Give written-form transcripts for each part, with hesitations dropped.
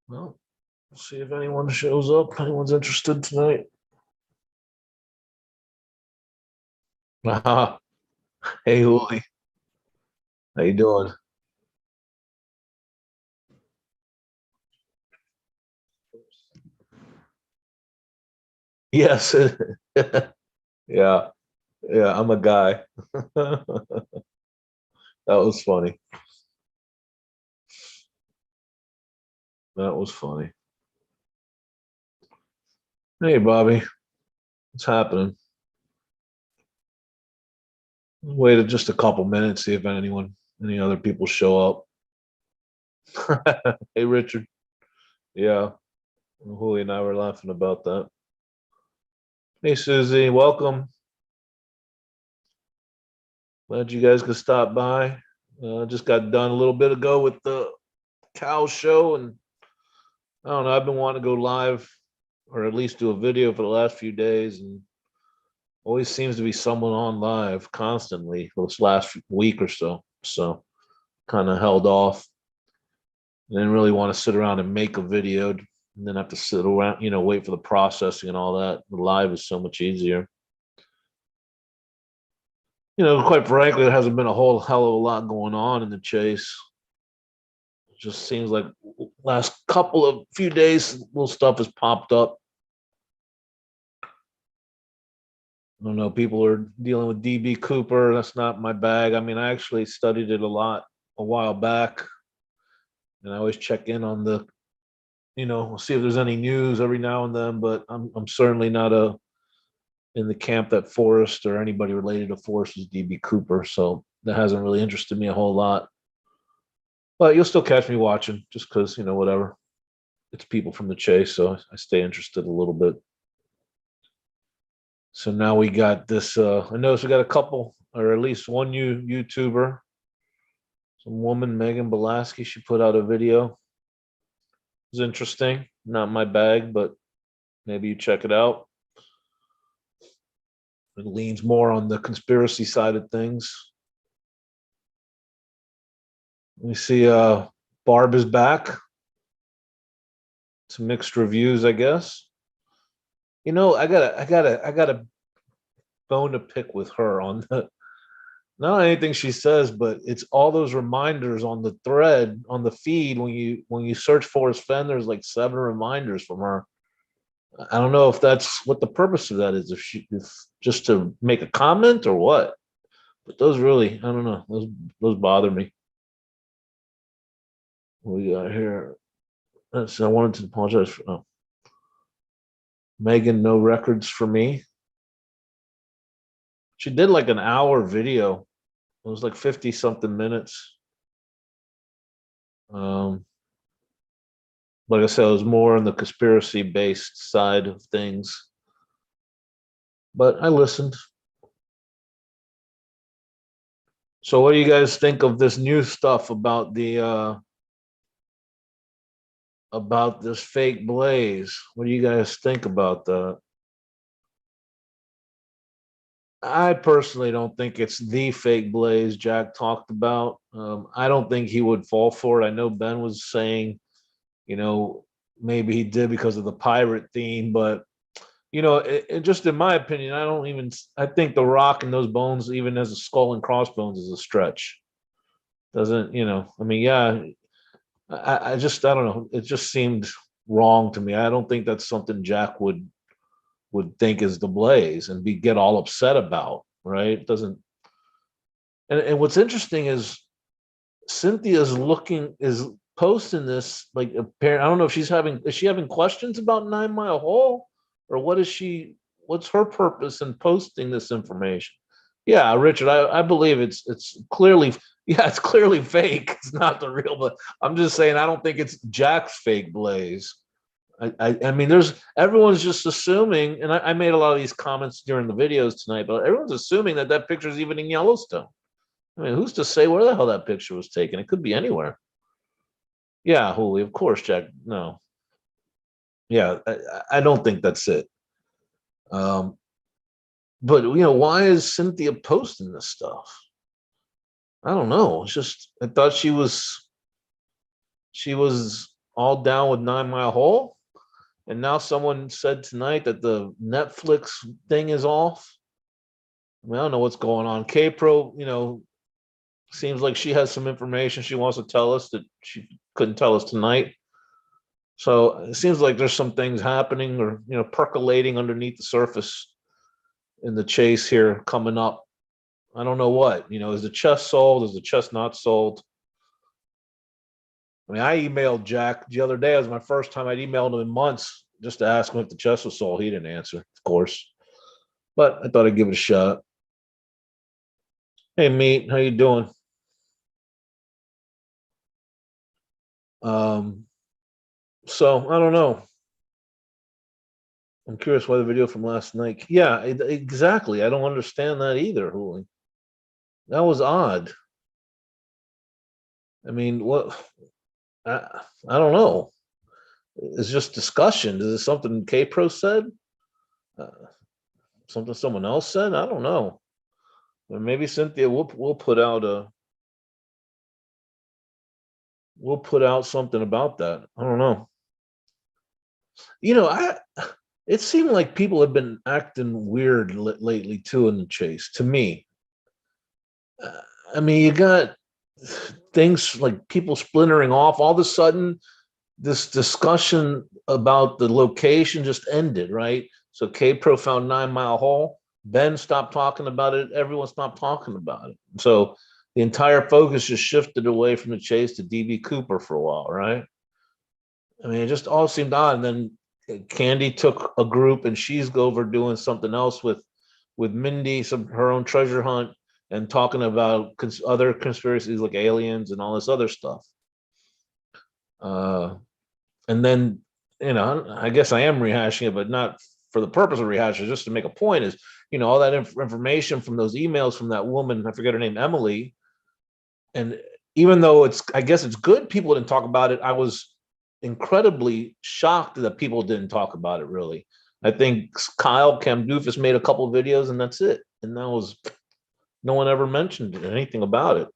Well, we'll see if anyone shows up. Anyone's interested tonight. Ah, hey, Uli, how you doing? Yes. Yeah, yeah, I'm a guy. That was funny. That was funny. Hey, Bobby, what's happening? Waited just a couple minutes, see if any other people show up. Hey, Richard. Yeah, Julie and I were laughing about that. Hey, Susie, welcome. Glad you guys could stop by. Just got done a little bit ago with the cow show, and I don't know. I've been wanting to go live or at least do a video for the last few days, and always seems to be someone on live constantly for this last week or so. So kind of held off. I didn't really want to sit around and make a video and then have to sit around, wait for the processing and all that. The live is so much easier. Quite frankly, there hasn't been a whole hell of a lot going on in the chase. It just seems like last couple of few days, little stuff has popped up. I don't know. People are dealing with DB Cooper. That's not my bag. I mean, I actually studied it a lot a while back, and I always check in on see if there's any news every now and then. But I'm certainly not in the camp that Forrest or anybody related to Forrest is DB Cooper. So that hasn't really interested me a whole lot. But you'll still catch me watching just because whatever. It's people from the chase, so I stay interested a little bit. So now we got this. I noticed we got a couple, or at least one new YouTuber, some woman, Megan Belaski. She put out a video. It was interesting. Not my bag, but maybe you check it out. It leans more on the conspiracy side of things. We see Barb is back. Some mixed reviews, I guess. I got a bone to pick with her on the not anything she says, but it's all those reminders on the thread on the feed when you search Forrest Fenn, there's like 7 reminders from her. I don't know if that's what the purpose of that is, if just to make a comment or what. But those really, I don't know, those bother me. What we got here. I wanted to apologize for Megan. No records for me. She did like an hour video. It was like 50 something minutes. Like I said, it was more on the conspiracy based side of things. But I listened. So what do you guys think of this new stuff about this fake blaze? What do you guys think about that? I personally don't think it's the fake blaze Jack talked about. I don't think he would fall for it. I know Ben was saying, you know, maybe he did because of the pirate theme, but just in my opinion, I think the rock and those bones, even as a skull and crossbones, is a stretch. Doesn't, I mean, yeah, I don't know. It just seemed wrong to me. I don't think that's something Jack would think is the blaze and get all upset about, right? It doesn't. And what's interesting is is posting this like apparent. I don't know if is she having questions about 9 Mile Hole, or what's her purpose in posting this information? Yeah, Richard, I believe it's clearly yeah, it's clearly fake. It's not the real, but I'm just saying I don't think it's Jack's fake blaze. I mean, everyone's just assuming, and I made a lot of these comments during the videos tonight, but everyone's assuming that picture is even in Yellowstone. I mean, who's to say where the hell that picture was taken? It could be anywhere. Yeah, Holy, of course, Jack. No, yeah, I don't think that's it. Um, but why is Cynthia posting this stuff? I don't know. It's just I thought she was all down with 9 Mile Hole, and now someone said tonight that the Netflix thing is off. I mean, I don't know what's going on. K-Pro, seems like she has some information she wants to tell us that she couldn't tell us tonight. So it seems like there's some things happening or percolating underneath the surface in the chase here coming up. I don't know what. Is the chest sold? Is the chest not sold? I mean, I emailed Jack the other day. It was my first time I'd emailed him in months just to ask him if the chest was sold. He didn't answer, of course. But I thought I'd give it a shot. Hey, Meat, how you doing? So I don't know. I'm curious why the video from last night. Yeah, exactly. I don't understand that either, Hooli. That was odd. I mean, what? I don't know. It's just discussion. Is it something K-Pro said? Uh, Something someone else said? I don't know. Or maybe Cynthia we'll put out something about that. I don't know. I it seemed like people have been acting weird lately too in the chase. To me, I mean, you got things like people splintering off. All of a sudden, this discussion about the location just ended, right? So K-Pro found 9 Mile Hole. Ben stopped talking about it. Everyone stopped talking about it. So the entire focus just shifted away from the chase to DB Cooper for a while, right? I mean, it just all seemed odd. And then Candy took a group and she's over doing something else with Mindy, her own treasure hunt, and talking about other conspiracies like aliens and all this other stuff. And then, I guess I am rehashing it, but not for the purpose of rehashing, just to make a point is, all that information from those emails from that woman, I forget her name, Emily. And even though I guess it's good people didn't talk about it, I was incredibly shocked that people didn't talk about it really. I think Kyle Camdoofus made a couple of videos and that's it. And that was, no one ever mentioned anything about it.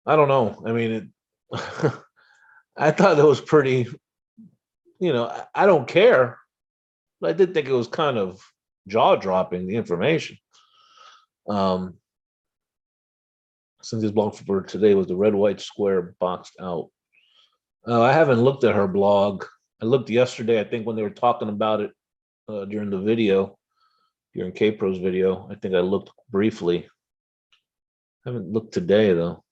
I don't know. I mean, I thought that was pretty, I don't care, but I did think it was kind of jaw dropping, the information. Cynthia's blog for today was the red, white square boxed out. I haven't looked at her blog. I looked yesterday, I think, when they were talking about it during the video, during K-Pro's video. I think I looked briefly. I haven't looked today, though.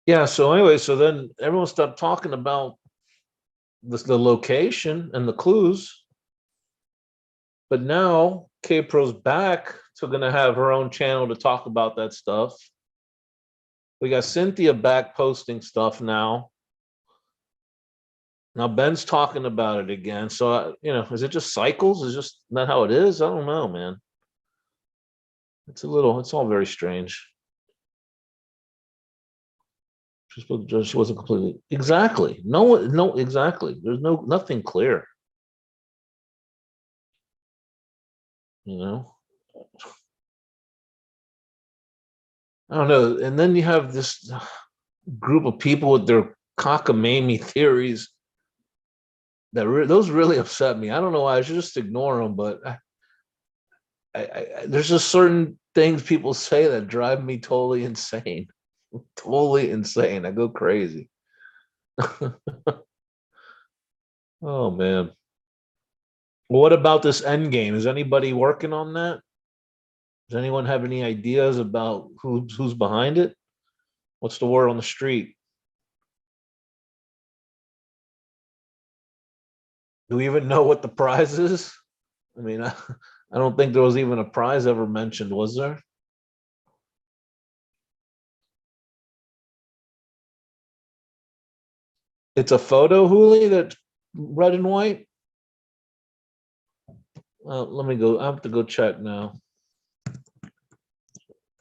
Yeah, so anyway, so then everyone stopped talking about the location and the clues. But now K-Pro's back to going to have her own channel to talk about that stuff. We got Cynthia back posting stuff now. Now Ben's talking about it again. So, is it just cycles? Is just not how it is? I don't know, man. It's all very strange. She wasn't completely, exactly. No, exactly. There's nothing clear. I don't know. And then you have this group of people with their cockamamie theories those really upset me. I don't know why. I should just ignore them, but there's just certain things people say that drive me totally insane. Totally insane. I go crazy. Oh man. What about this end game? Is anybody working on that? Does anyone have any ideas about who's behind it? What's the word on the street? Do we even know what the prize is? I mean, I don't think there was even a prize ever mentioned, was there? It's a photo, Hooli, that's red and white. Let me go. I have to go check now.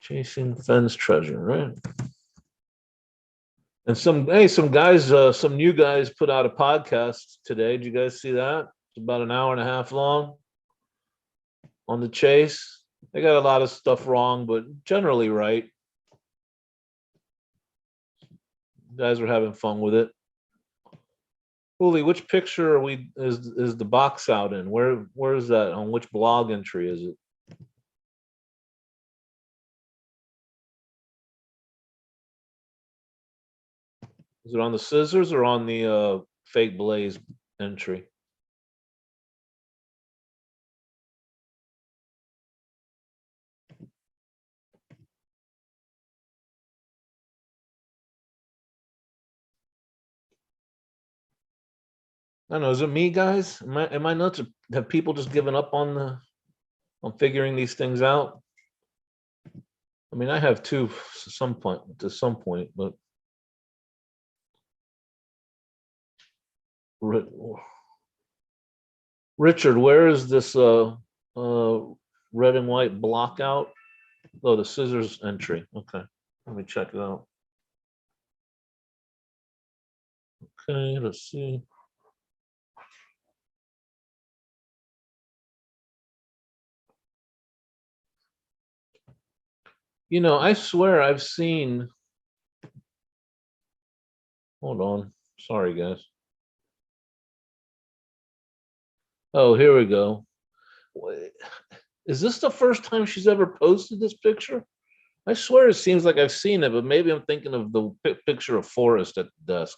Chasing Fenn's treasure, right? And some guys, some new guys put out a podcast today. Did you guys see that? It's about an hour and a half long on the chase. They got a lot of stuff wrong, but generally right. guys are having fun with it. Hooli, which picture are we is the box out in? Where is that? On which blog entry is it? Is it on the scissors or on the fake blaze entry? I don't know. Is it me, guys? Am I nuts? Have people just given up on figuring these things out? I mean, I have too to some point, but Richard, where is this red and white block out? Oh, the scissors entry. Okay, let me check it out. Okay, let's see. You know, I swear I've seen. Hold on. Sorry, guys. Oh, here we go. Is this the first time she's ever posted this picture? I swear it seems like I've seen it, but maybe I'm thinking of the picture of Forrest at the desk.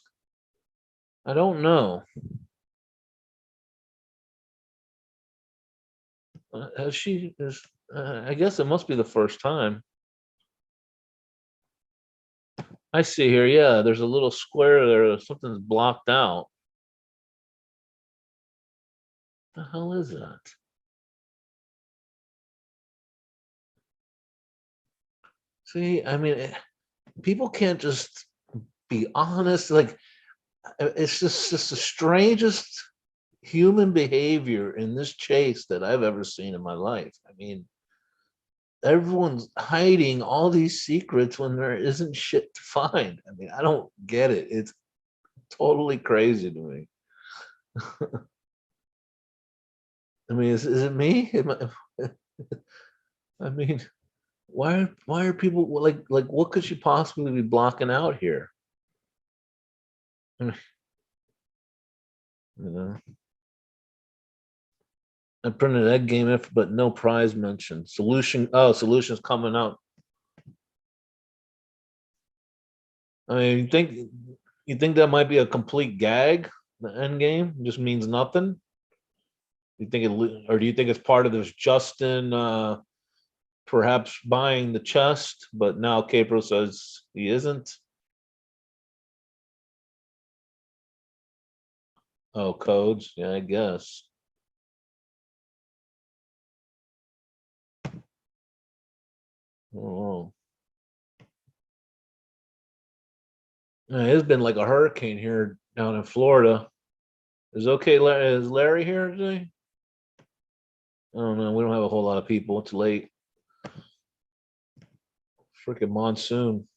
I don't know. Has she? I guess it must be the first time. I see here. Yeah, there's a little square there. Something's blocked out. The hell is that? See, I mean, people can't just be honest. Like, it's just the strangest human behavior in this chase that I've ever seen in my life. I mean, everyone's hiding all these secrets when there isn't shit to find. I mean, I don't get it. It's totally crazy to me. I mean, is it me? I mean, why are people like what could she possibly be blocking out here? I mean, you know, I printed egg game if but no prize mentioned. Solution. Oh, solutions coming out. I mean, you think that might be a complete gag? The end game just means nothing. You think it, or do you think it's part of this Justin perhaps buying the chest, but now Capro says he isn't? Oh, codes. Yeah, I guess. Oh, it's been like a hurricane here down in Florida. Is okay? Is Larry here today? I don't know. We don't have a whole lot of people. It's late. Freaking monsoon.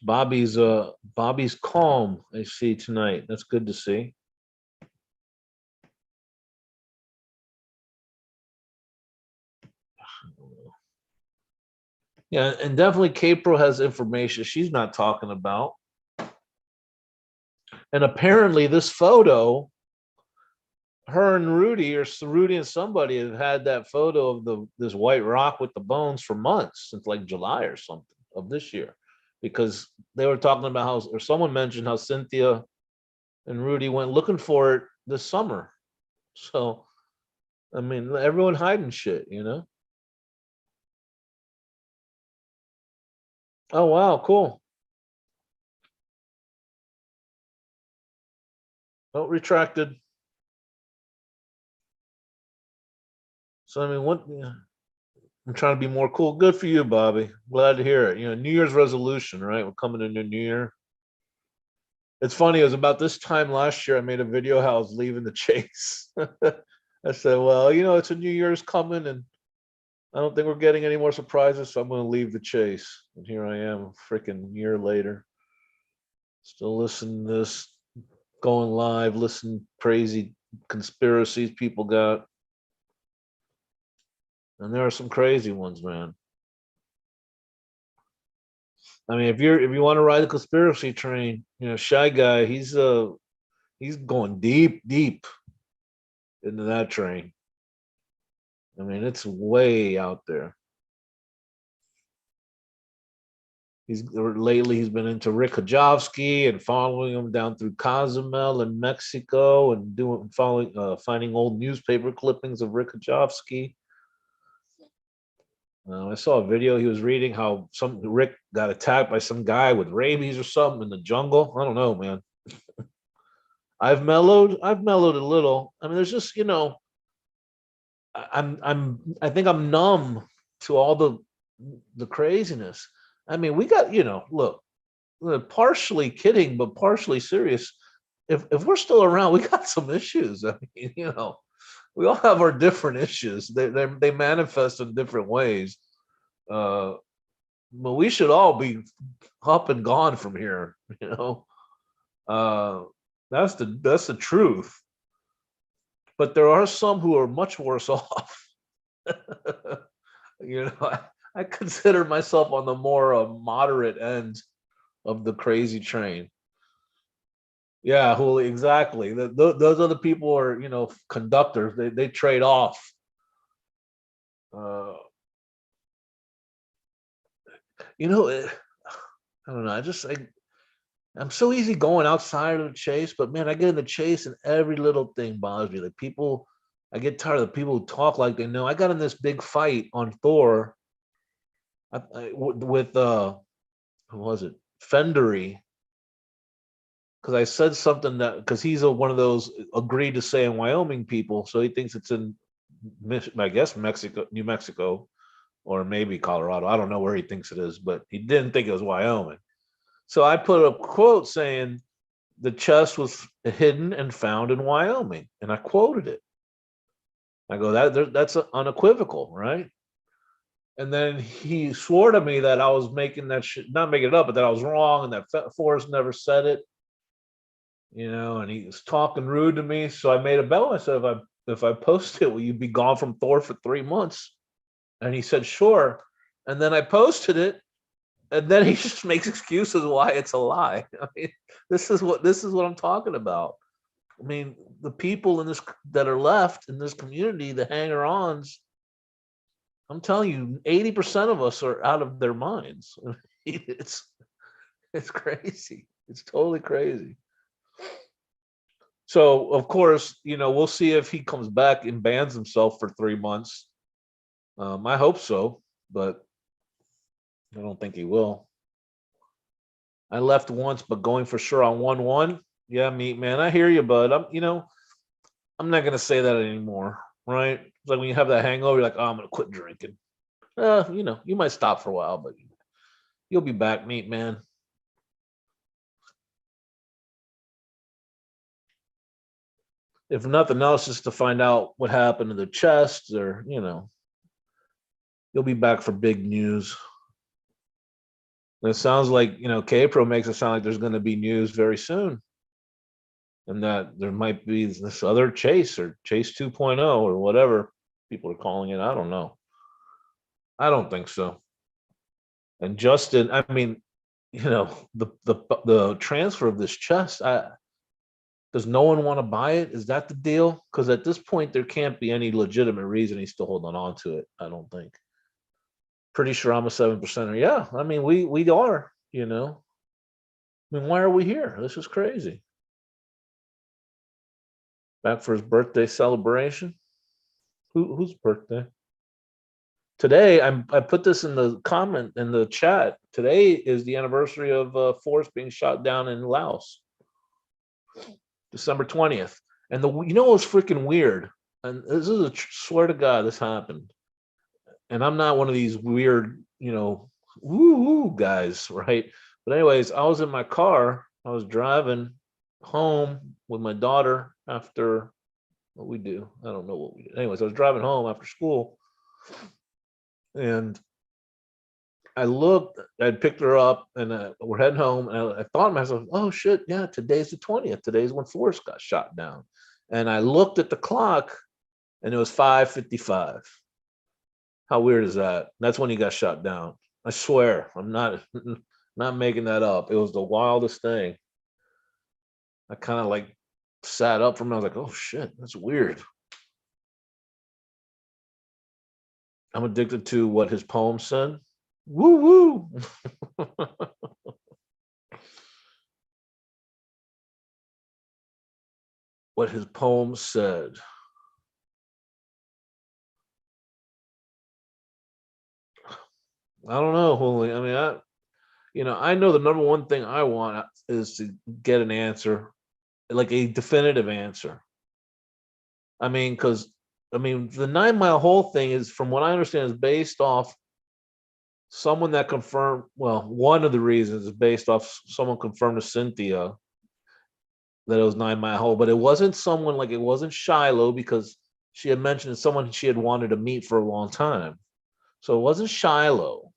Bobby's calm. I see tonight. That's good to see. Yeah, and definitely Capro has information she's not talking about. And apparently, this photo, her and Rudy, or Rudy and somebody, have had that photo of this white rock with the bones for months, since like July or something of this year, because they were talking about how, or someone mentioned how Cynthia and Rudy went looking for it this summer. So, I mean, everyone hiding shit, you know? Oh, wow, cool. Oh, retracted. So, I mean, what? Yeah, I'm trying to be more cool. Good for you, Bobby. Glad to hear it. You know, New Year's resolution, right? We're coming into New Year. It's funny. It was about this time last year. I made a video how I was leaving the chase. I said, "Well, you know, it's a New Year's coming, and I don't think we're getting any more surprises, so I'm going to leave the chase." And here I am, a freaking year later, still listening to this, going live, listen crazy conspiracies people got, and there are some crazy ones, man. I mean, if you want to ride the conspiracy train, Shy Guy, he's going deep into that train. I mean, it's way out there. He's been into Rick Kajovsky and following him down through Cozumel in Mexico and finding old newspaper clippings of Rick Kajovsky. I saw a video he was reading how some Rick got attacked by some guy with rabies or something in the jungle. I don't know, man. I've mellowed a little. I mean, there's just I think I'm numb to all the craziness. I mean, we got look, we're partially kidding, but partially serious. If we're still around, we got some issues. I mean, we all have our different issues. They manifest in different ways. But we should all be up and gone from here. Uh, that's the truth. But there are some who are much worse off. I consider myself on the more moderate end of the crazy train. Yeah, who exactly? Those other people are, conductors. They trade off. Uh, I don't know. I'm so easy going outside of the chase, but man, I get in the chase and every little thing bothers me. Like people, I get tired of the people who talk like they know. I got in this big fight on Thor with who was it? Fendery, because I said something that because he's one of those agreed to say in Wyoming people, so he thinks it's in, I guess Mexico, New Mexico, or maybe Colorado. I don't know where he thinks it is, but he didn't think it was Wyoming. So I put a quote saying the chest was hidden and found in Wyoming, and I quoted it. I go that's unequivocal, right? And then he swore to me that I was making that shit, not making it up, but that I was wrong and that Forrest never said it. And he was talking rude to me. So I made a bet. I said, if I post it, will you be gone from Thor for 3 months? And he said, sure. And then I posted it, and then he just makes excuses why it's a lie. I mean, this is what I'm talking about. I mean, the people in this that are left in this community, the hanger-ons, I'm telling you, 80% of us are out of their minds. It's crazy. It's totally crazy. So of course, we'll see if he comes back and bans himself for 3 months. I hope so, but I don't think he will. I left once, but going for sure on 1-1. Yeah, meat man. I hear you, bud. I'm not gonna say that anymore, right? It's like when you have that hangover, you're like, oh, I'm gonna quit drinking. You might stop for a while, but you'll be back, meat man. If nothing else, just to find out what happened to the chest, or you'll be back for big news. And it sounds like K-Pro makes it sound like there's going to be news very soon, and that there might be this other chase or chase 2.0 or whatever people are calling it. I don't know. I don't think so. And Justin, I mean, the transfer of this chest. Does no one want to buy it? Is that the deal? Because at this point, there can't be any legitimate reason he's still holding on to it. I don't think. Pretty sure I'm a 7%er. Yeah, I mean, we are. I mean, why are we here? This is crazy. Back for his birthday celebration. Whose birthday? Today, I put this in the comment in the chat. Today is the anniversary of Forrest being shot down in Laos, December 20th. And what's freaking weird? And this is swear to God, this happened. And I'm not one of these weird, woo guys, right? But anyways, I was in my car. I was driving home with my daughter after what we do. I don't know what we did. Anyways, I was driving home after school, and I looked. I'd picked her up, and we're heading home. And I thought to myself, "Oh shit, yeah, today's the 20th. Today's when Forrest got shot down." And I looked at the clock, and it was 5:55. How weird is that? That's when he got shot down. I swear, I'm not. Not making that up. It was the wildest thing. I kind of like sat up from it. I was like, oh shit, that's weird. I'm addicted to what his poem said. Woo woo. What his poem said. I don't know, Holy. I mean, I know the number one thing I want is to get an answer, like a definitive answer. I mean, because the 9 Mile Hole thing is, from what I understand, is based off someone that confirmed. Well, one of the reasons is based off someone confirmed to Cynthia that it was 9 Mile Hole, but it wasn't someone like, it wasn't Shiloh, because she had mentioned someone she had wanted to meet for a long time. So it wasn't Shiloh.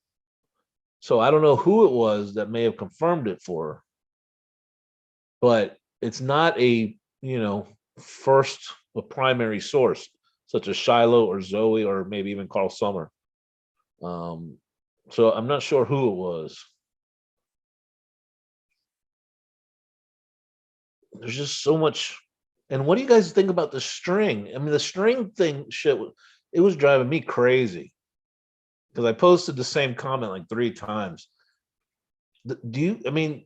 So I don't know who it was that may have confirmed it for her, but it's not first a primary source such as Shiloh or Zoe or maybe even Carl Summer. So I'm not sure who it was. There's just so much. And what do you guys think about the string? I mean, the string thing shit, it was driving me crazy because I posted the same comment like 3 times. Do you, I mean,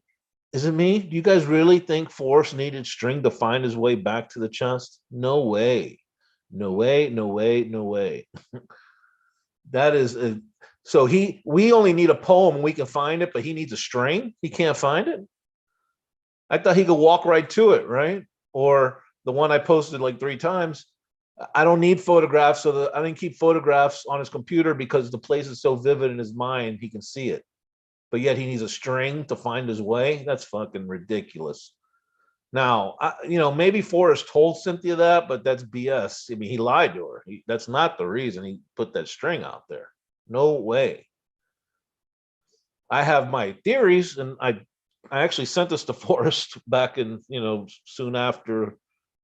is it me? Do you guys really think Forrest needed string to find his way back to the chest? No way. No way, no way, no way. That is so we only need a poem and we can find it, but he needs a string. He can't find it. I thought he could walk right to it, right? Or the one I posted like 3 times. I don't need photographs, so I didn't keep photographs on his computer because the place is so vivid in his mind, he can see it. But yet he needs a string to find his way. That's fucking ridiculous. Now, maybe Forrest told Cynthia that, but that's BS. I mean, he lied to her. That's not the reason he put that string out there. No way. I have my theories, and I actually sent this to Forrest back in, soon after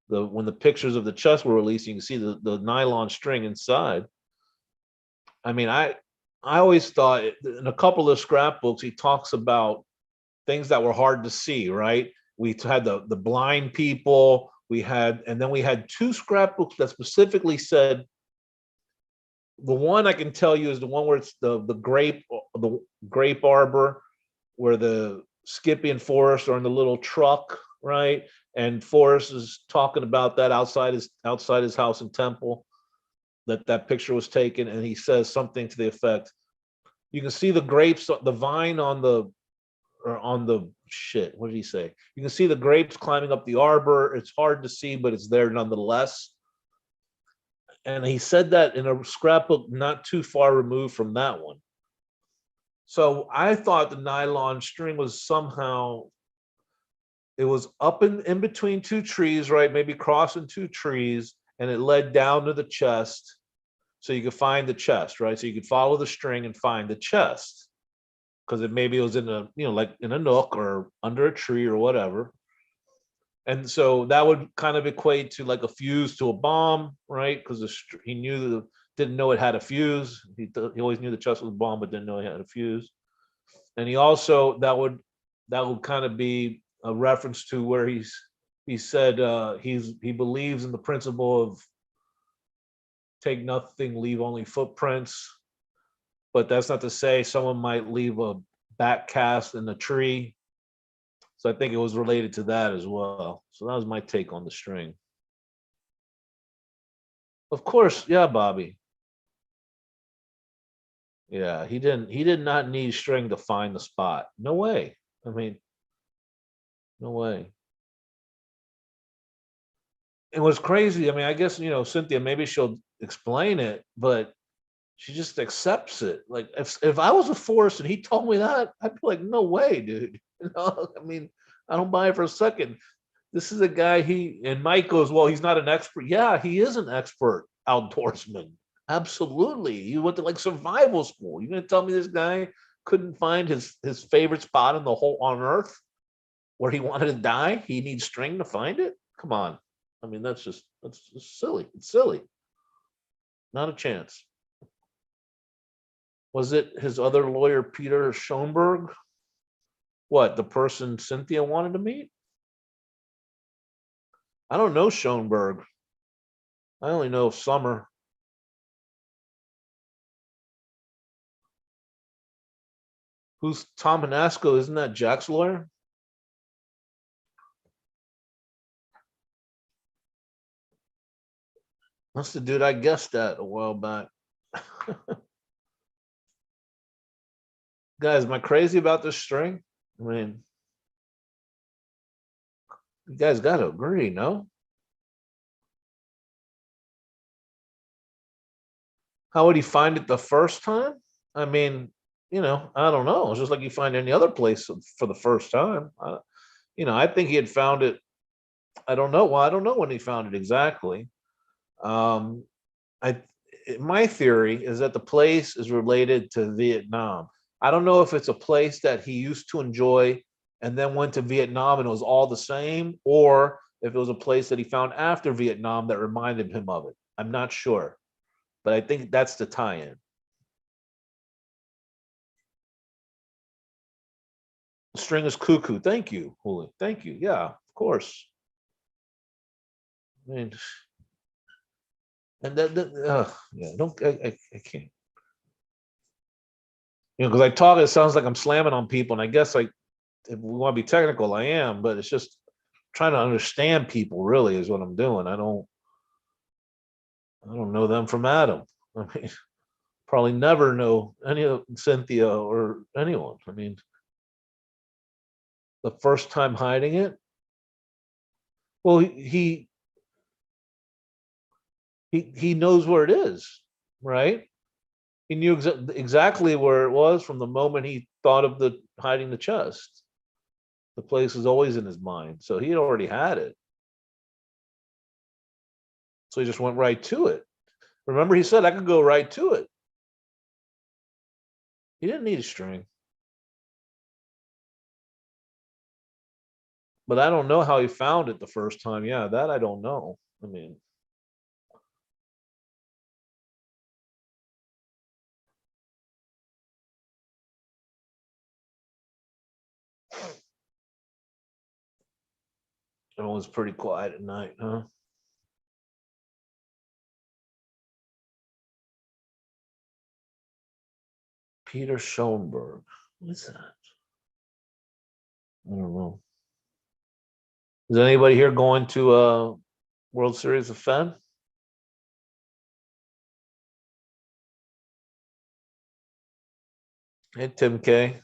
when the pictures of the chest were released. You can see the nylon string inside. I mean, I always thought in a couple of scrapbooks he talks about things that were hard to see, right? We had the blind people, and then we had 2 scrapbooks that specifically said, the one I can tell you is the one where it's the grape arbor, where the Skippy and Forrest are in the little truck, right? And Forrest is talking about that outside his house in Temple, that picture was taken, and he says something to the effect, you can see the grapes, the vine on the shit. What did he say? You can see the grapes climbing up the arbor. It's hard to see, but it's there nonetheless. And he said that in a scrapbook not too far removed from that one. So I thought the nylon string was somehow, it was up in between 2 trees, right? Maybe crossing 2 trees, and it led down to the chest. So you could find the chest, right? So you could follow the string and find the chest, because maybe it was in a, like in a nook or under a tree or whatever. And so that would kind of equate to like a fuse to a bomb, right? Because he didn't know it had a fuse. He always knew the chest was a bomb, but didn't know it had a fuse. And he also, that would kind of be a reference to where he said he believes in the principle of take nothing, leave only footprints. But that's not to say someone might leave a back cast in the tree. So I think it was related to that as well. So that was my take on the string. Of course, yeah, Bobby. Yeah, he did not need string to find the spot. No way. I mean, no way. It was crazy. I mean, I guess, Cynthia, maybe she'll explain it, but she just accepts it. Like if I was a Forrest and he told me that, I'd be like, no way, dude. I mean, I don't buy it for a second. This is a guy, and Mike goes, well, he's not an expert. Yeah, he is an expert outdoorsman. Absolutely. He went to like survival school. You're gonna tell me this guy couldn't find his favorite spot in the whole on earth where he wanted to die? He needs string to find it? Come on. I mean, that's just silly. It's silly. Not a chance. Was it his other lawyer, Peter Schoenberg? What, the person Cynthia wanted to meet? I don't know Schoenberg. I only know Summer. Who's Tom Manasco? Isn't that Jack's lawyer? That's the dude I guessed at a while back. Guys, am I crazy about this string? I mean, you guys got to agree, no? How would he find it the first time? I mean, I don't know. It's just like you find any other place for the first time. I think he had found it. I don't know. Well, I don't know when he found it exactly. Um, I My theory is that the place is related to Vietnam. I don't know if it's a place that he used to enjoy and then went to Vietnam and it was all the same, or if it was a place that he found after Vietnam that reminded him of it. I'm not sure, but I think that's the tie-in. String is cuckoo. Thank you, Huli. Thank you. Yeah, of course. I mean, and yeah, don't I can't. Because I talk, it sounds like I'm slamming on people, and I guess like if we want to be technical, I am, but it's just trying to understand people. Really, is what I'm doing. I don't know them from Adam. I mean, probably never know any of Cynthia or anyone. I mean, the first time hiding it. Well, he knows where it is, right? He knew exactly where it was from the moment he thought of the hiding the chest. The place was always in his mind, so he already had it. So he just went right to it. Remember, he said I could go right to it. He didn't need a string, but I don't know how he found it the first time. Yeah, that I don't know. I mean, everyone's pretty quiet at night, huh? Peter Schoenberg. What's that? I don't know. Is anybody here going to World Series of Fenn? Hey, Tim K.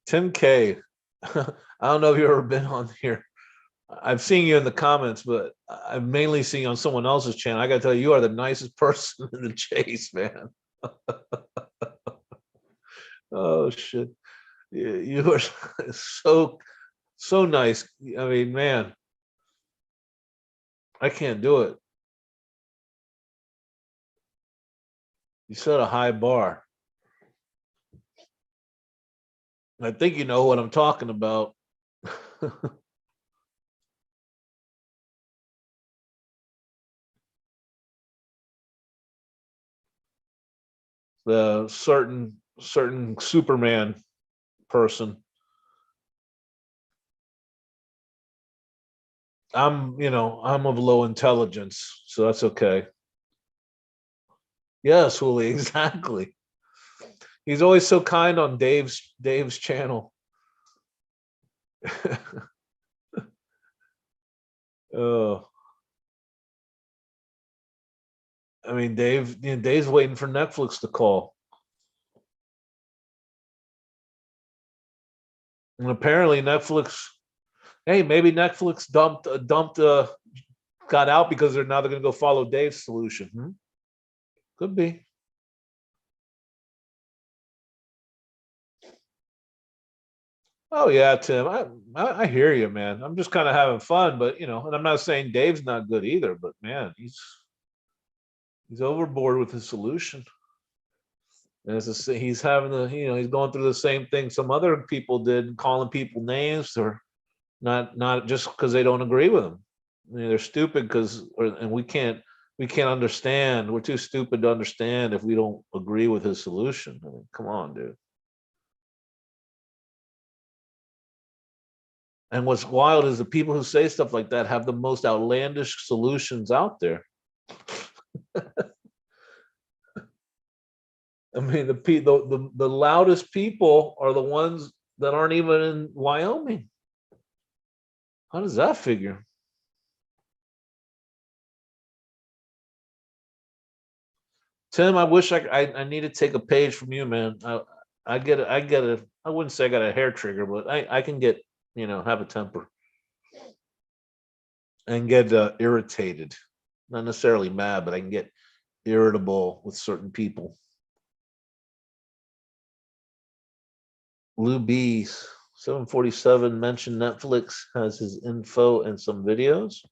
Tim K. I don't know if you've ever been on here. I've seen you in the comments, but I've mainly seen you on someone else's channel. I got to tell you, you are the nicest person in the chase, man. Oh shit, you are so nice. I mean, man, I can't do it. You set a high bar. I think you know what I'm talking about. The certain Superman person. I'm of low intelligence, so that's okay. Yes, Willie, exactly. He's always so kind on Dave's channel. Oh, I mean, Dave's waiting for Netflix to call, and apparently Netflix. Hey, maybe Netflix got out because they're going to go follow Dave's solution. Could be. Oh yeah, Tim. I hear you, man. I'm just kind of having fun, but and I'm not saying Dave's not good either, but man, he's overboard with his solution. And he's having he's going through the same thing some other people did, calling people names or not just because they don't agree with them. I mean, they're stupid and we can't understand. We're too stupid to understand if we don't agree with his solution. I mean, come on, dude. And what's wild is the people who say stuff like that have the most outlandish solutions out there. I mean, the loudest people are the ones that aren't even in Wyoming. How does that figure? Tim, I wish I need to take a page from you, man. I get it. I get it. I wouldn't say I got a hair trigger, but I can get, have a temper and get irritated. Not necessarily mad, but I can get irritable with certain people. Lou B's 747 mentioned Netflix has his info and some videos.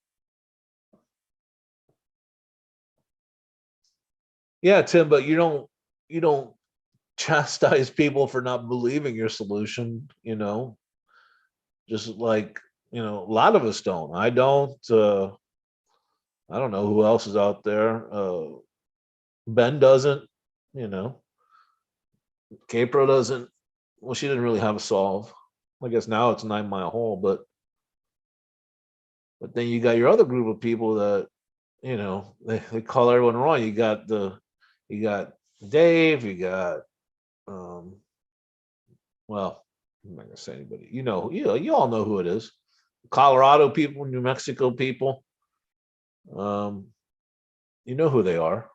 Yeah, Tim, but you don't chastise people for not believing your solution, just like, a lot of us don't. I don't know who else is out there. Ben doesn't, you know, Capro doesn't. Well, she didn't really have a solve. I guess now it's 9 Mile Hole, but then you got your other group of people that, they call everyone wrong. You got Dave, you got um well, I'm not gonna say anybody. You all know who it is. Colorado people, New Mexico people. Um, you know who they are.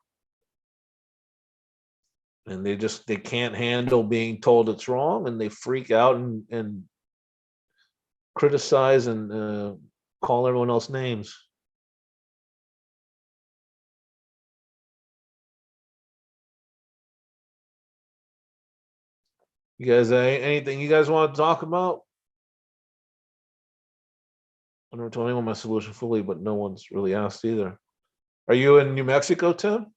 And they can't handle being told it's wrong, and they freak out and criticize and call everyone else names. You guys, anything you guys want to talk about? I never told anyone my solution fully, but no one's really asked either. Are you in New Mexico, Tim?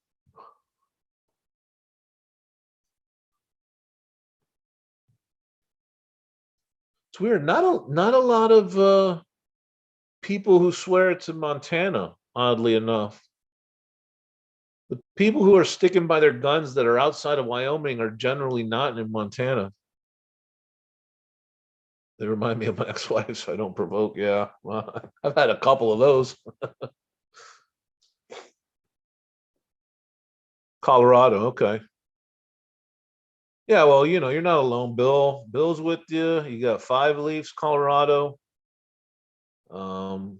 It's weird. Not a lot of people who swear it's in Montana, oddly enough. The people who are sticking by their guns that are outside of Wyoming are generally not in Montana. They remind me of my ex-wife, so I don't provoke. Yeah, well, I've had a couple of those. Colorado, okay. Yeah, well, you're not alone. Bill's with you. You got Five Leafs, Colorado. Um,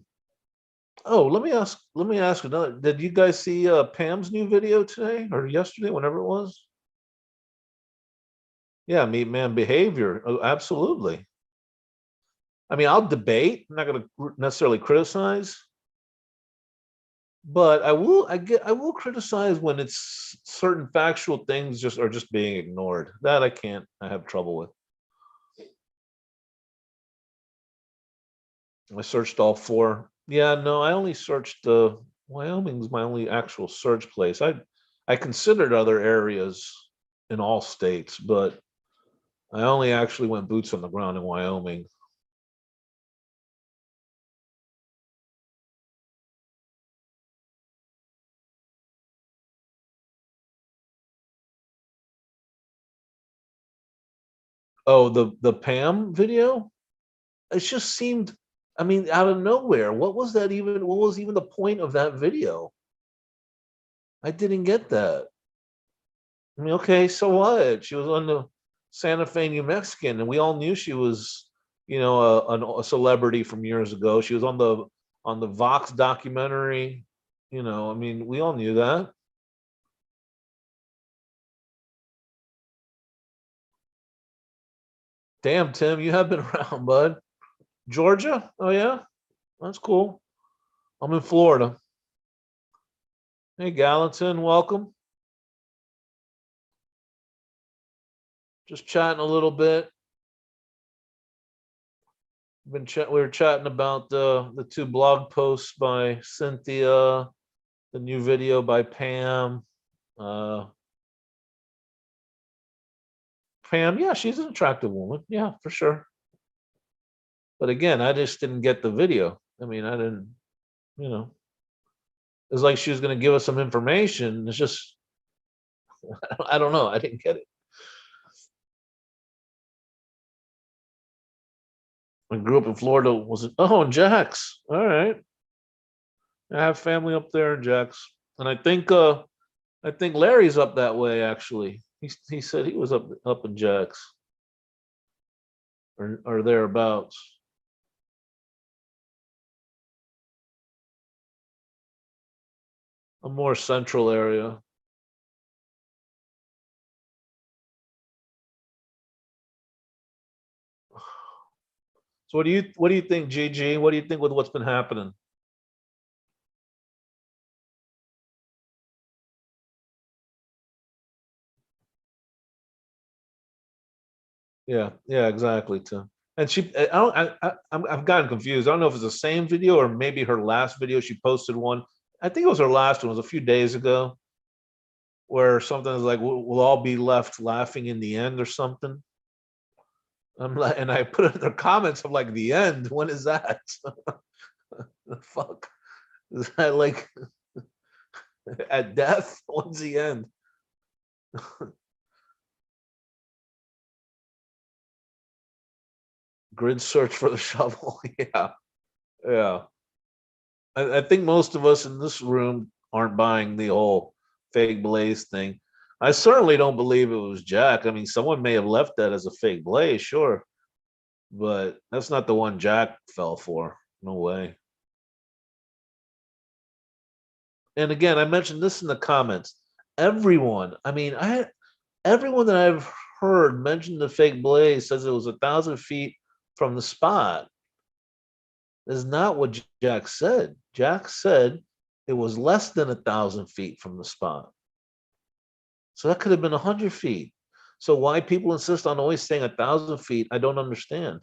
oh, let me ask another. Did you guys see Pam's new video today or yesterday, whenever it was? Yeah, meat man behavior. Oh, absolutely. I mean, I'll debate. I'm not going to necessarily criticize, but I will criticize when it's certain factual things just are just being ignored. That I can't. I have trouble with. I searched all four. Yeah, no, I only searched Wyoming's my only actual search place. I considered other areas in all states, but I only actually went boots on the ground in Wyoming. Oh, the Pam video? It just seemed, I mean, out of nowhere. What was even the point of that video? I didn't get that. I mean, okay, so what? She was on the Santa Fe New Mexican, and we all knew she was, a celebrity from years ago. She was on the Vox documentary. I mean, we all knew that. Damn, Tim, you have been around, bud. Georgia? Oh yeah, that's cool. I'm in Florida. Hey, Gallatin, welcome. Just chatting a little bit. We were chatting about the two blog posts by Cynthia, the new video by Pam. Uh, Pam, yeah, she's an attractive woman. Yeah, for sure. But again, I just didn't get the video. I mean, I didn't, you know, it was like she was going to give us some information. It's just, I don't know. I didn't get it. I grew up in Florida. Was it? Oh, in Jax. All right. I have family up there in Jax, and I think Larry's up that way actually. He said he was up in Jax or thereabouts. A more central area. So what do you think, GG? What do you think with what's been happening? Yeah, yeah, exactly, Tim. And I don't, I've gotten confused. I don't know if it's the same video or maybe her last video. She posted one. I think it was her last one. It was a few days ago, where something is like, "We'll all be left laughing in the end" or something. I'm like, and I put it in the comments. I'm like, "The end? When is that? The fuck is that like at death? When's the end?" Grid search for the shovel. Yeah, yeah. I think most of us in this room aren't buying the whole fake blaze thing. I certainly don't believe it was Jack. I mean, someone may have left that as a fake blaze, sure, but that's not the one Jack fell for. No way. And again, I mentioned this in the comments. Everyone, I mean, everyone that I've heard mention the fake blaze says it was 1,000 feet from the spot. Is not what Jack said. Jack said it was less than 1,000 feet from the spot. So that could have been 100 feet. So why people insist on always saying 1,000 feet, I don't understand.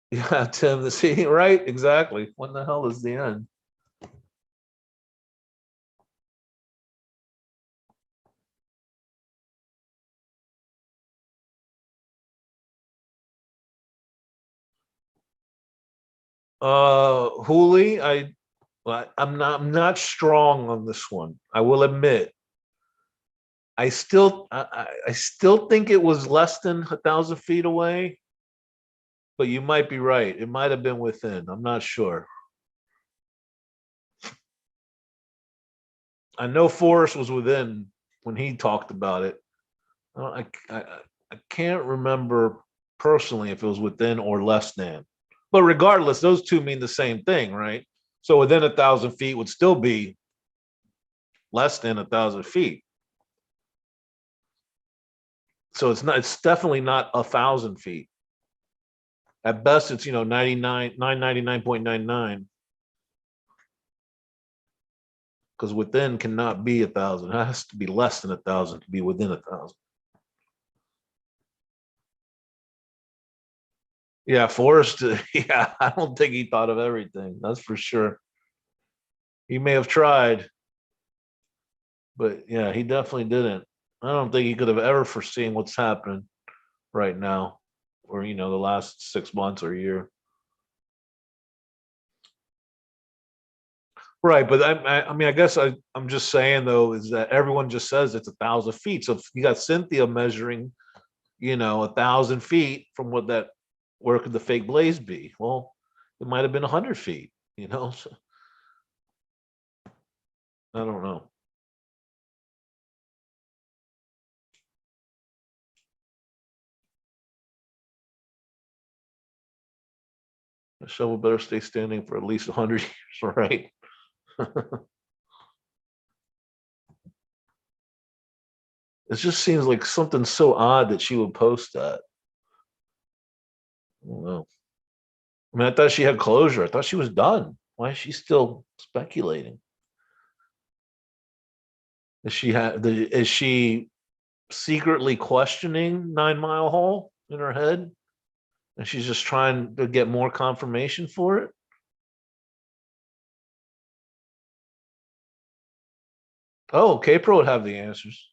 Yeah, Tim, the see, right? Exactly. When the hell is the end? Hooli, I'm not strong on this one. I will admit. I still think it was less than 1,000 feet away, but you might be right. It might have been within. I'm not sure. I know Forrest was within when he talked about it. I can't remember personally if it was within or less than. But regardless, those two mean the same thing, right? So within 1,000 feet would still be less than 1,000 feet. So it's not. It's definitely not 1,000 feet. At best, it's 999.99 because within cannot be 1,000. It has to be less than 1,000 to be within 1,000. Yeah, Forrest. Yeah, I don't think he thought of everything. That's for sure. He may have tried, but yeah, he definitely didn't. I don't think he could have ever foreseen what's happening right now, or the last 6 months or a year. Right, but I mean, I guess I'm just saying though is that everyone just says it's 1,000 feet. So if you got Cynthia measuring, 1,000 feet from what that, where could the fake blaze be? Well, it might have been 100 feet. So I don't know. The shovel better stay standing for at least 100 years, right? It just seems like something so odd that she would post that. I don't know. I mean, I thought she had closure. I thought she was done. Why is she still speculating? Is she secretly questioning 9 Mile Hole in her head? And she's just trying to get more confirmation for it? Oh, K-Pro would have the answers.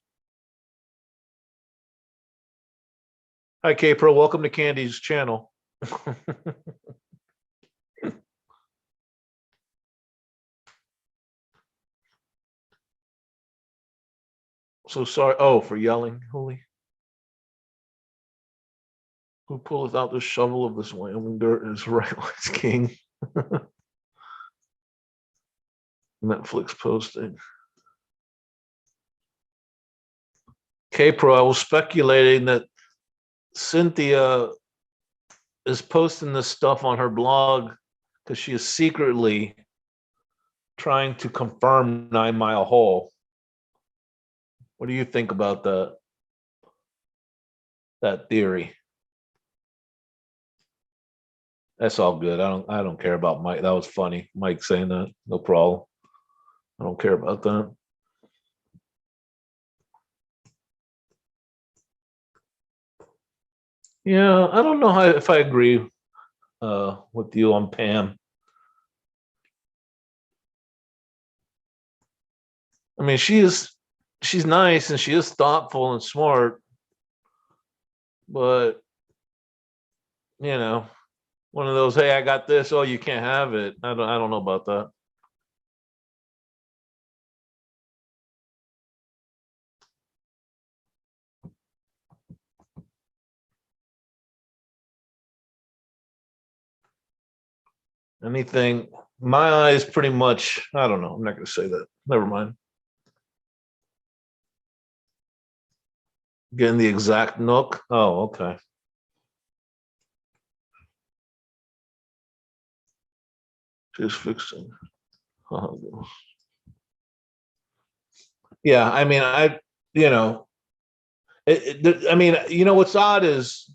Hi, K-Pro. Welcome to Candy's channel. So sorry. Oh, for yelling, Holy. Who pulleth out the shovel of this Wyoming dirt is right life's king. Netflix posting. K-Pro, I was speculating that Cynthia is posting this stuff on her blog because she is secretly trying to confirm 9 Mile Hole. What do you think about that theory? That's all good. I don't care about Mike. That was funny. Mike saying that. No problem. I don't care about that. Yeah, I don't know if I agree with you on Pam. I mean, she's nice and she is thoughtful and smart, but you know, one of those, hey, I got this, oh, you can't have it. I don't know about that. Anything, my eyes pretty much, I don't know. I'm not gonna say that. Never mind. Getting the exact nook. Oh, okay. Just fixing. Oh, yeah, I mean, you know, I mean, you know, what's odd is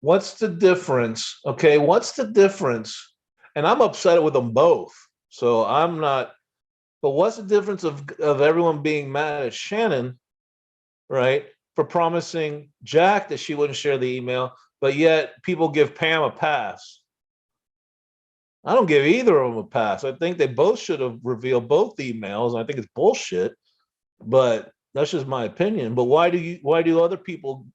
what's the difference? Okay, what's the difference? And I'm upset with them both. So I'm not, but what's the difference of everyone being mad at Shannon, right? For promising Jack that she wouldn't share the email, but yet people give Pam a pass. I don't give either of them a pass. I think they both should have revealed both emails. I think it's bullshit, but that's just my opinion. But why do other people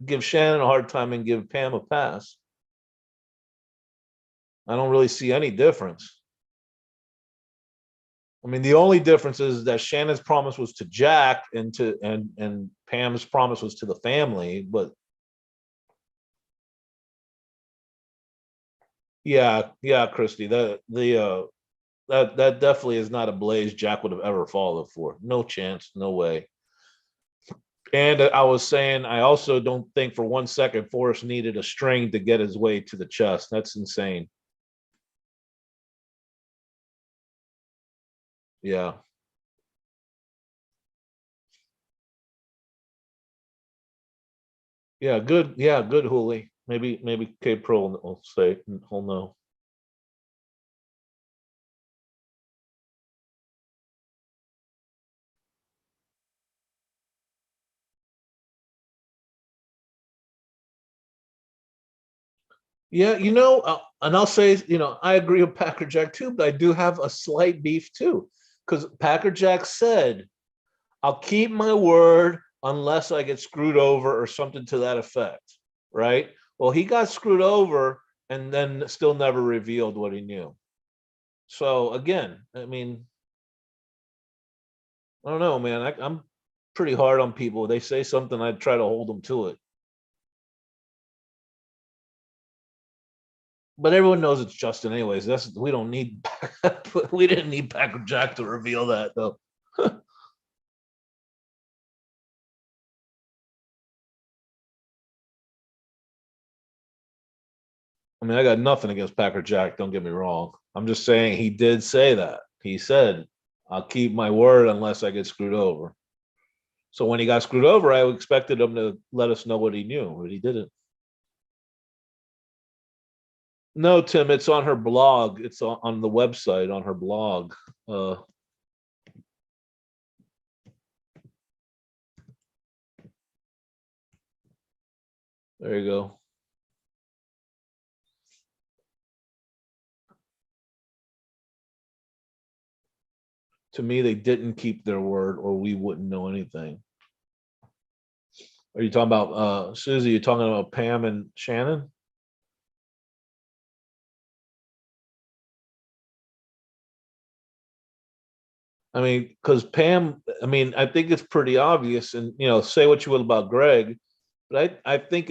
give Shannon a hard time and give Pam a pass? I don't really see any difference. I mean, the only difference is that Shannon's promise was to Jack and Pam's promise was to the family. But yeah, Christy, that definitely is not a blaze Jack would have ever fallen for. No chance, no way. And I was saying, I also don't think for 1 second Forrest needed a string to get his way to the chest. That's insane. Yeah. Yeah, good. Yeah, good, Hooli. Maybe K Pro will say he'll know. Yeah, and I'll say, I agree with Packer Jack too, but I do have a slight beef too, because Packer Jack said, "I'll keep my word unless I get screwed over or something to that effect." Right? Well, he got screwed over and then still never revealed what he knew. So again, I mean, I don't know, man. I'm pretty hard on people. They say something, I try to hold them to it. But everyone knows it's Justin, anyways. We don't need we didn't need Packer Jack to reveal that though. I mean, I got nothing against Packer Jack. Don't get me wrong. I'm just saying he did say that. He said, "I'll keep my word unless I get screwed over." So when he got screwed over, I expected him to let us know what he knew, but he didn't. No, Tim, it's on her blog. It's on the website on her blog. There you go. To me, they didn't keep their word, or we wouldn't know anything. Are you talking about Susie? You talking about Pam and Shannon? I mean, because Pam, I mean, I think it's pretty obvious, and say what you will about Greg, but I think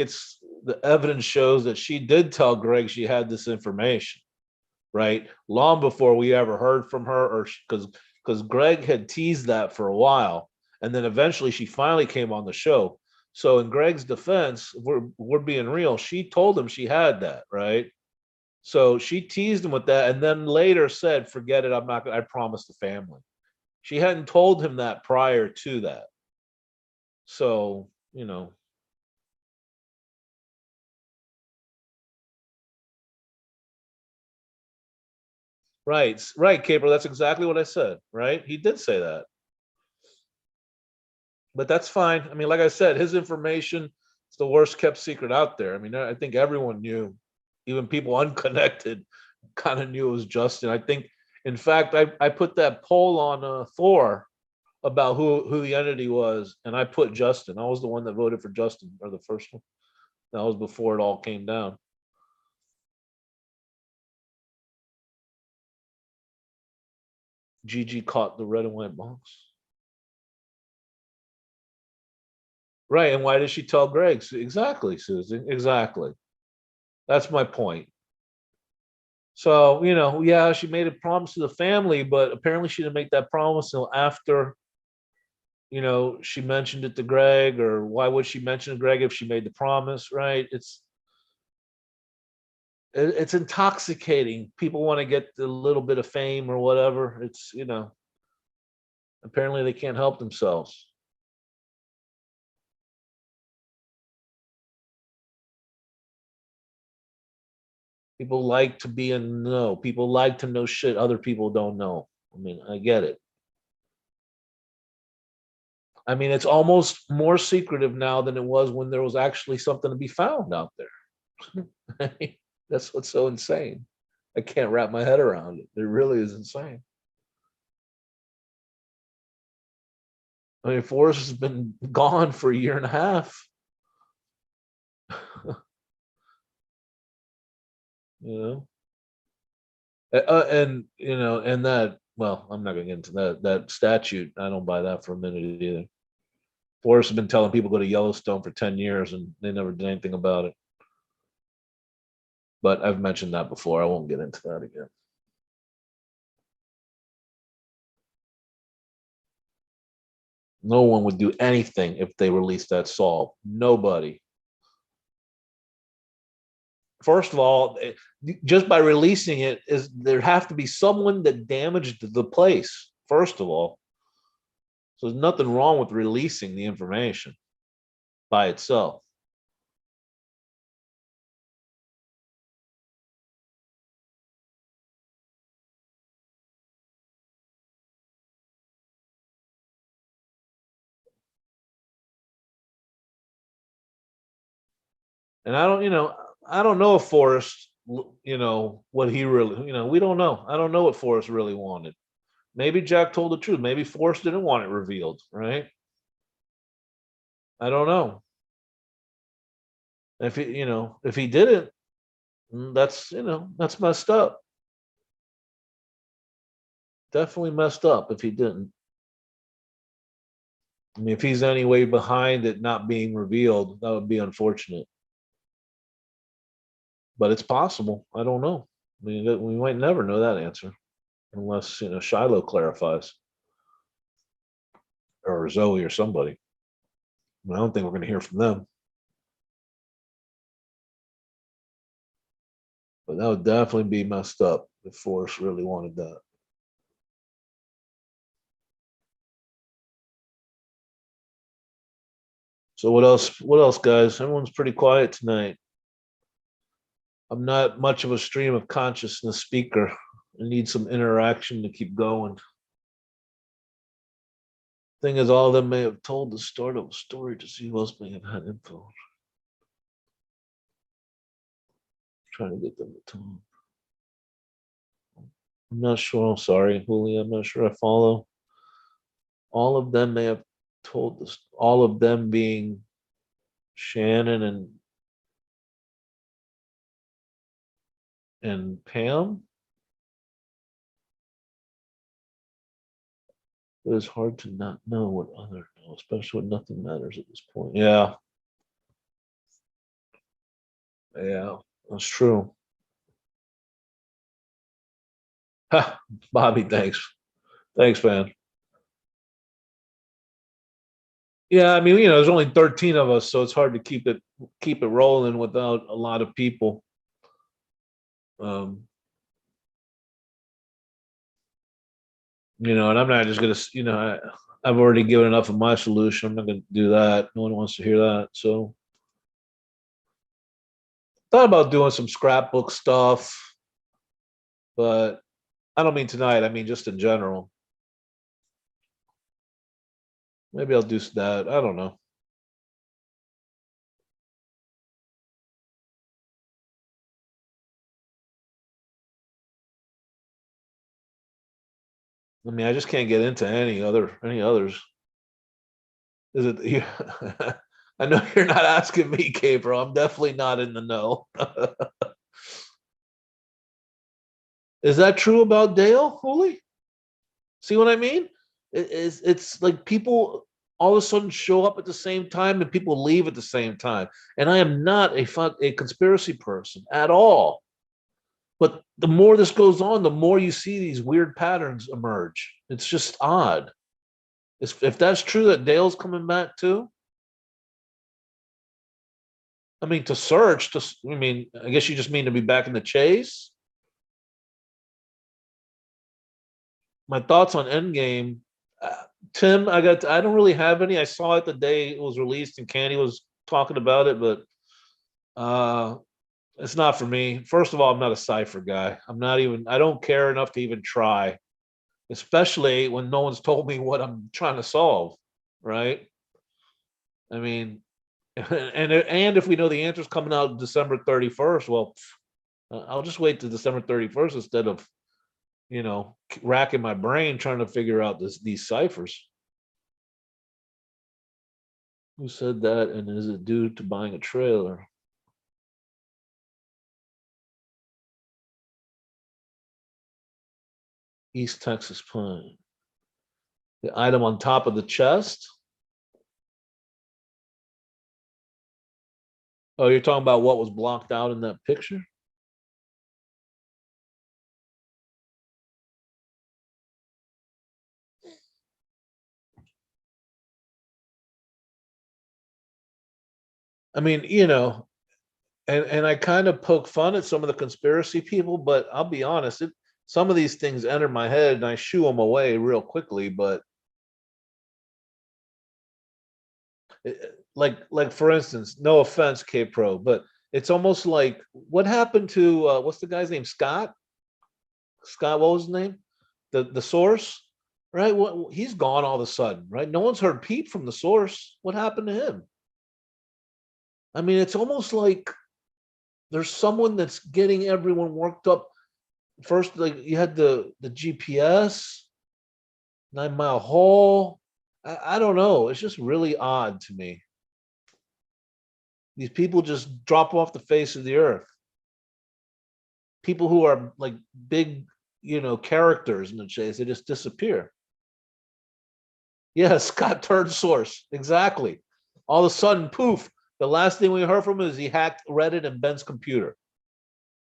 the evidence shows that she did tell Greg she had this information, right? Long before we ever heard from her, or because Greg had teased that for a while, and then eventually she finally came on the show. So in Greg's defense, we're being real. She told him she had that, right? So she teased him with that, and then later said, "Forget it. I'm not gonna. I promised the family." She hadn't told him that prior to that. So, right, Caper. That's exactly what I said, right? He did say that, but that's fine. I mean, like I said, his information is the worst kept secret out there. I mean, I think everyone knew, even people unconnected, kind of knew it was Justin. I think, in fact, I put that poll on Thor about who the entity was, and I put Justin. I was the one that voted for Justin, or the first one. That was before it all came down. Gigi caught the red and white box. Right. And why did she tell Greg? Exactly, Susan. Exactly. That's my point. So, yeah, she made a promise to the family, but apparently she didn't make that promise until after, she mentioned it to Greg, or why would she mention to Greg if she made the promise, right? It's intoxicating. People want to get a little bit of fame or whatever. It's, apparently they can't help themselves. People like to be in the know. People like to know shit other people don't know. I mean, I get it. I mean, it's almost more secretive now than it was when there was actually something to be found out there. That's what's so insane. I can't wrap my head around it. It really is insane. I mean, Forrest has been gone for a year and a half. you know, and and that. Well, I'm not going to get into that statute. I don't buy that for a minute either. Forrest has been telling people go to Yellowstone for 10 years, and they never did anything about it. But I've mentioned that before. I won't get into that again. No one would do anything if they released that solve. Nobody. First of all, just by releasing it, is there have to be someone that damaged the place. First of all, so there's nothing wrong with releasing the information by itself. And I don't know if Forrest, what he really, we don't know. I don't know what Forrest really wanted. Maybe Jack told the truth. Maybe Forrest didn't want it revealed, right? I don't know. If he didn't, that's messed up. Definitely messed up if he didn't. I mean, if he's any way behind it not being revealed, that would be unfortunate. But it's possible. I don't know. I mean, we might never know that answer unless Shiloh clarifies, or Zoe, or somebody. I don't think we're going to hear from them. But that would definitely be messed up if Forrest really wanted that. So what else? What else, guys? Everyone's pretty quiet tonight. I'm not much of a stream of consciousness speaker. I need some interaction to keep going. Thing is, all of them may have told the start of a story to see who else may have had info. I'm trying to get them to talk. I'm not sure. I'm sorry, Julie. I'm not sure I follow. All of them may have told this. All of them being Shannon and Pam. It is hard to not know what other know, especially when nothing matters at this point. Yeah. Yeah, that's true. Ha, Bobby, thanks. Thanks, man. Yeah, I mean, there's only 13 of us, so it's hard to keep it rolling without a lot of people. Um, and I'm not just gonna, I've already given enough of my solution. I'm not gonna do that. No one wants to hear that. So thought about doing some scrapbook stuff, but I don't mean tonight. I mean just in general. Maybe I'll do that. I don't know. I mean, I just can't get into any others. Is it? Yeah. I know you're not asking me, K, bro. I'm definitely not in the know. Is that true about Dale Hooley? See what I mean? It's like people all of a sudden show up at the same time and people leave at the same time. And I am not a conspiracy person at all. But the more this goes on, the more you see these weird patterns emerge. It's just odd. If that's true that Dale's coming back too, I mean, to search, I mean, I guess you just mean to be back in the chase. My thoughts on Endgame, Tim. I don't really have any. I saw it the day it was released, and Candy was talking about it, but uh, it's not for me. First of all, I'm not a cipher guy. I'm not even. I don't care enough to even try, especially when no one's told me what I'm trying to solve. Right? I mean, and if we know the answer's coming out December 31st, well, I'll just wait to December 31st instead of racking my brain trying to figure out these ciphers. Who said that? And is it due to buying a trailer? East Texas Pine. The item on top of the chest. Oh, you're talking about what was blocked out in that picture? I mean, and I kind of poke fun at some of the conspiracy people, but I'll be honest, some of these things enter my head and I shoo them away real quickly. But like for instance, no offense, K Pro, but it's almost like what happened to what's the guy's name? Scott, what was his name? The source, right? He's gone all of a sudden, right? No one's heard peep from the source. What happened to him? I mean, it's almost like there's someone that's getting everyone worked up. First, like you had the GPS, 9 Mile Hole. I don't know. It's just really odd to me. These people just drop off the face of the earth. People who are like big, characters in the chase, they just disappear. Yeah, Scott turned source. Exactly. All of a sudden, poof, the last thing we heard from him is he hacked Reddit and Ben's computer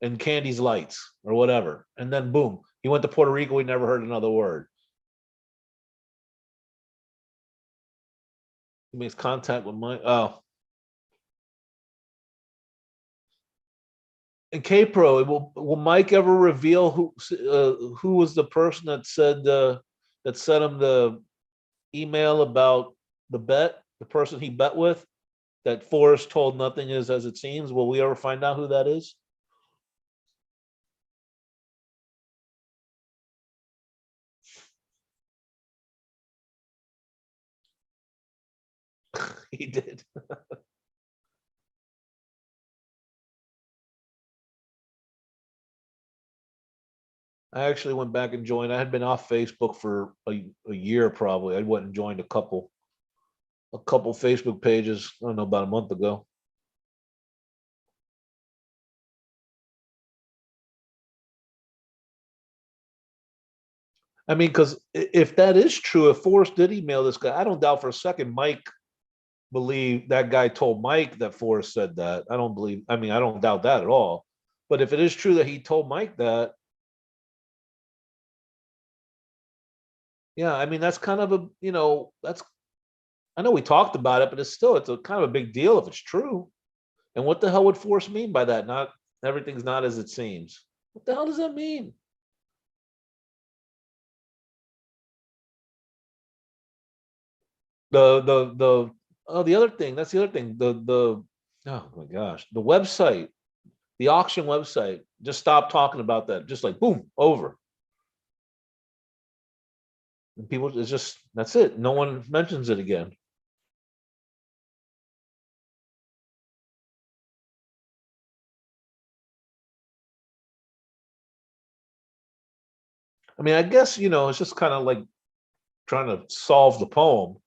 and Candy's lights or whatever. And then boom, he went to Puerto Rico. We never heard another word. He makes contact with Mike. Oh, and K Pro, will Mike ever reveal who was the person that sent him the email about the bet, the person he bet with, that Forrest told nothing is as it seems? Will we ever find out who that is? He did. I actually went back and joined. I had been off Facebook for a year probably. I went and joined a couple Facebook pages. I don't know, about a month ago. I mean, because if that is true, if Forrest did email this guy, I don't doubt for a second Mike believe that guy told Mike that Forrest said that. I don't believe. I mean, I don't doubt that at all. But if it is true that he told Mike that, yeah, I mean that's kind of a that's I know we talked about it, but it's a kind of a big deal if it's true. And what the hell would Forrest mean by that? Not everything's not as it seems. What the hell does that mean? The oh the other thing, that's the other thing. The oh my gosh, the website, the auction website, just stop talking about that. Just like boom, over. And people it's just that's it. No one mentions it again. I mean, I guess, it's just kind of like trying to solve the poem.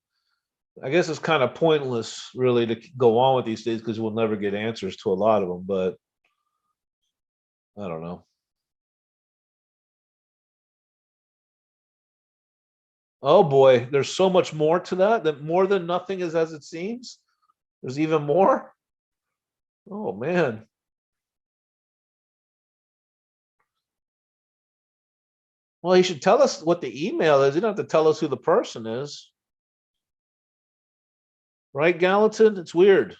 I guess it's kind of pointless really to go on with these things because we'll never get answers to a lot of them, but I don't know. Oh boy, there's so much more to that more than nothing is as it seems. There's even more. Oh man. Well, he should tell us what the email is. You don't have to tell us who the person is, right, Gallatin? It's weird.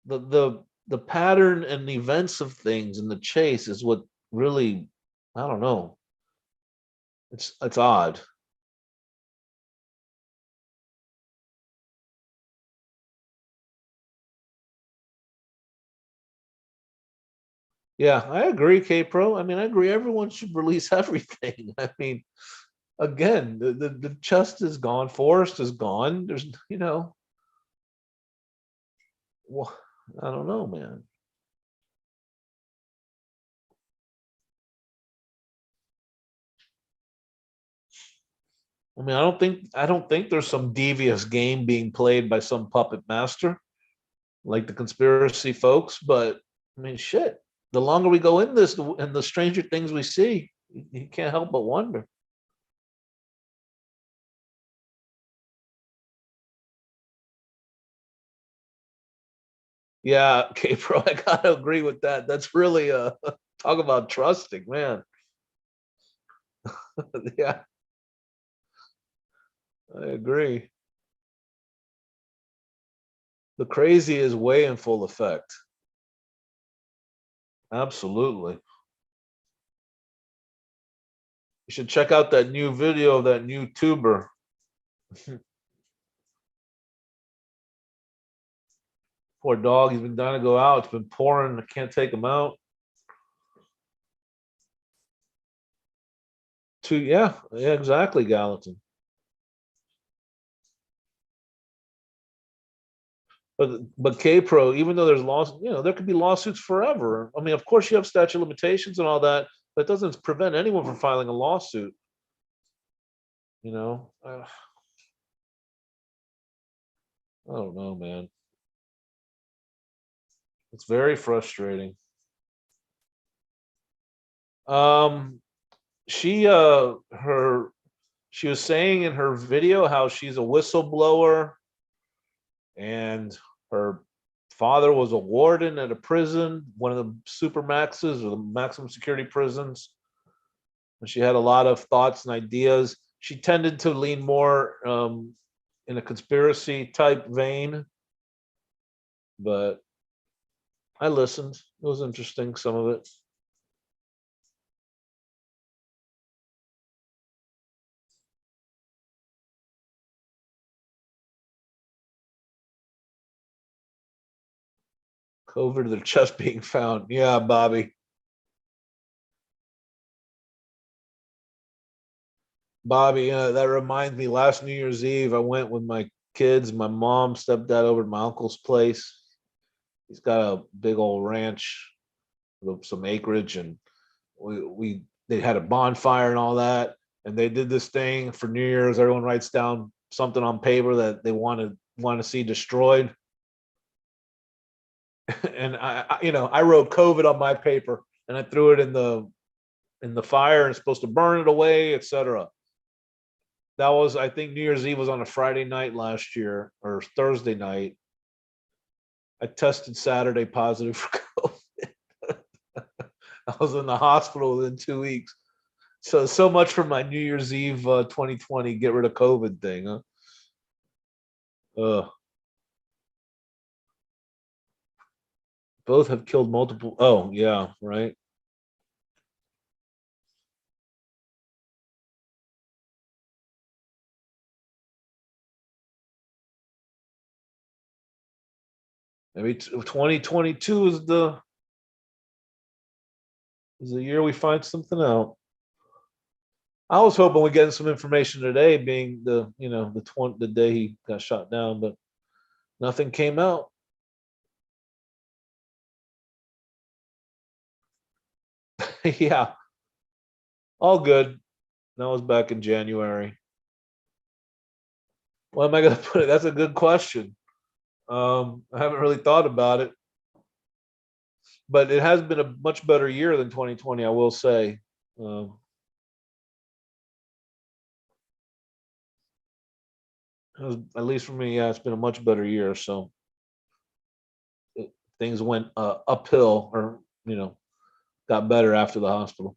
The pattern and the events of things and the chase is what really, I don't know. It's odd. Yeah, I agree, K Pro. I mean, I agree. Everyone should release everything. I mean, again, the chest is gone, Forest is gone. There's, well, I don't know, man. I mean, I don't think there's some devious game being played by some puppet master like the conspiracy folks, but I mean, shit. The longer we go in this, and the stranger things we see, you can't help but wonder. Yeah, K Pro, I gotta agree with that. That's really talk about trusting, man. Yeah, I agree. The crazy is way in full effect. Absolutely. You should check out that new video of that new tuber. Poor dog, he's been dying to go out. It's been pouring. I can't take him out. Yeah, yeah, exactly, Gallatin. But K Pro, even though there's there could be lawsuits forever. I mean, of course, you have statute of limitations and all that, but it doesn't prevent anyone from filing a lawsuit. You know, I don't know, man. It's very frustrating. Um, she her she was saying in her video how she's a whistleblower and her father was a warden at a prison, one of the super maxes or the maximum security prisons. And she had a lot of thoughts and ideas. She tended to lean more in a conspiracy type vein, but I listened. It was interesting, some of it. COVID, their chest being found. Yeah, Bobby. Bobby, that reminds me. Last New Year's Eve, I went with my kids, my mom, stepdad over to my uncle's place. He's got a big old ranch with some acreage, and we they had a bonfire and all that. And they did this thing for New Year's. Everyone writes down something on paper that they want to see destroyed. And I wrote COVID on my paper and I threw it in the fire and it's supposed to burn it away, etc. That was, I think New Year's Eve was on a Friday night last year or Thursday night. I tested Saturday positive for COVID. I was in the hospital within 2 weeks. So much for my New Year's Eve 2020 get rid of COVID thing, huh? Both have killed multiple. Oh yeah, right. Maybe 2022 is the year we find something out. I was hoping we get some information today, being the day he got shot down, but nothing came out. Yeah, all good. That was back in January. What am I going to put it? That's a good question. I haven't really thought about it, but it has been a much better year than 2020, I will say. Um, at least for me, yeah, it's been a much better year. So things went uphill, or got better after the hospital.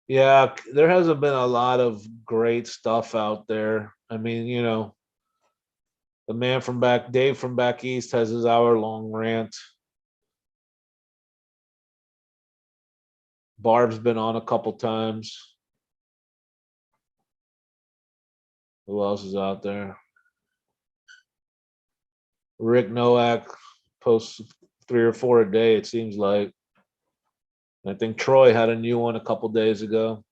Yeah, there hasn't been a lot of great stuff out there. I mean, the man from back, Dave from back east, has his hour-long rant. Barb's been on a couple times. Who else is out there? Rick Nowak posts 3 or 4 a day, it seems like. I think Troy had a new one a couple days ago.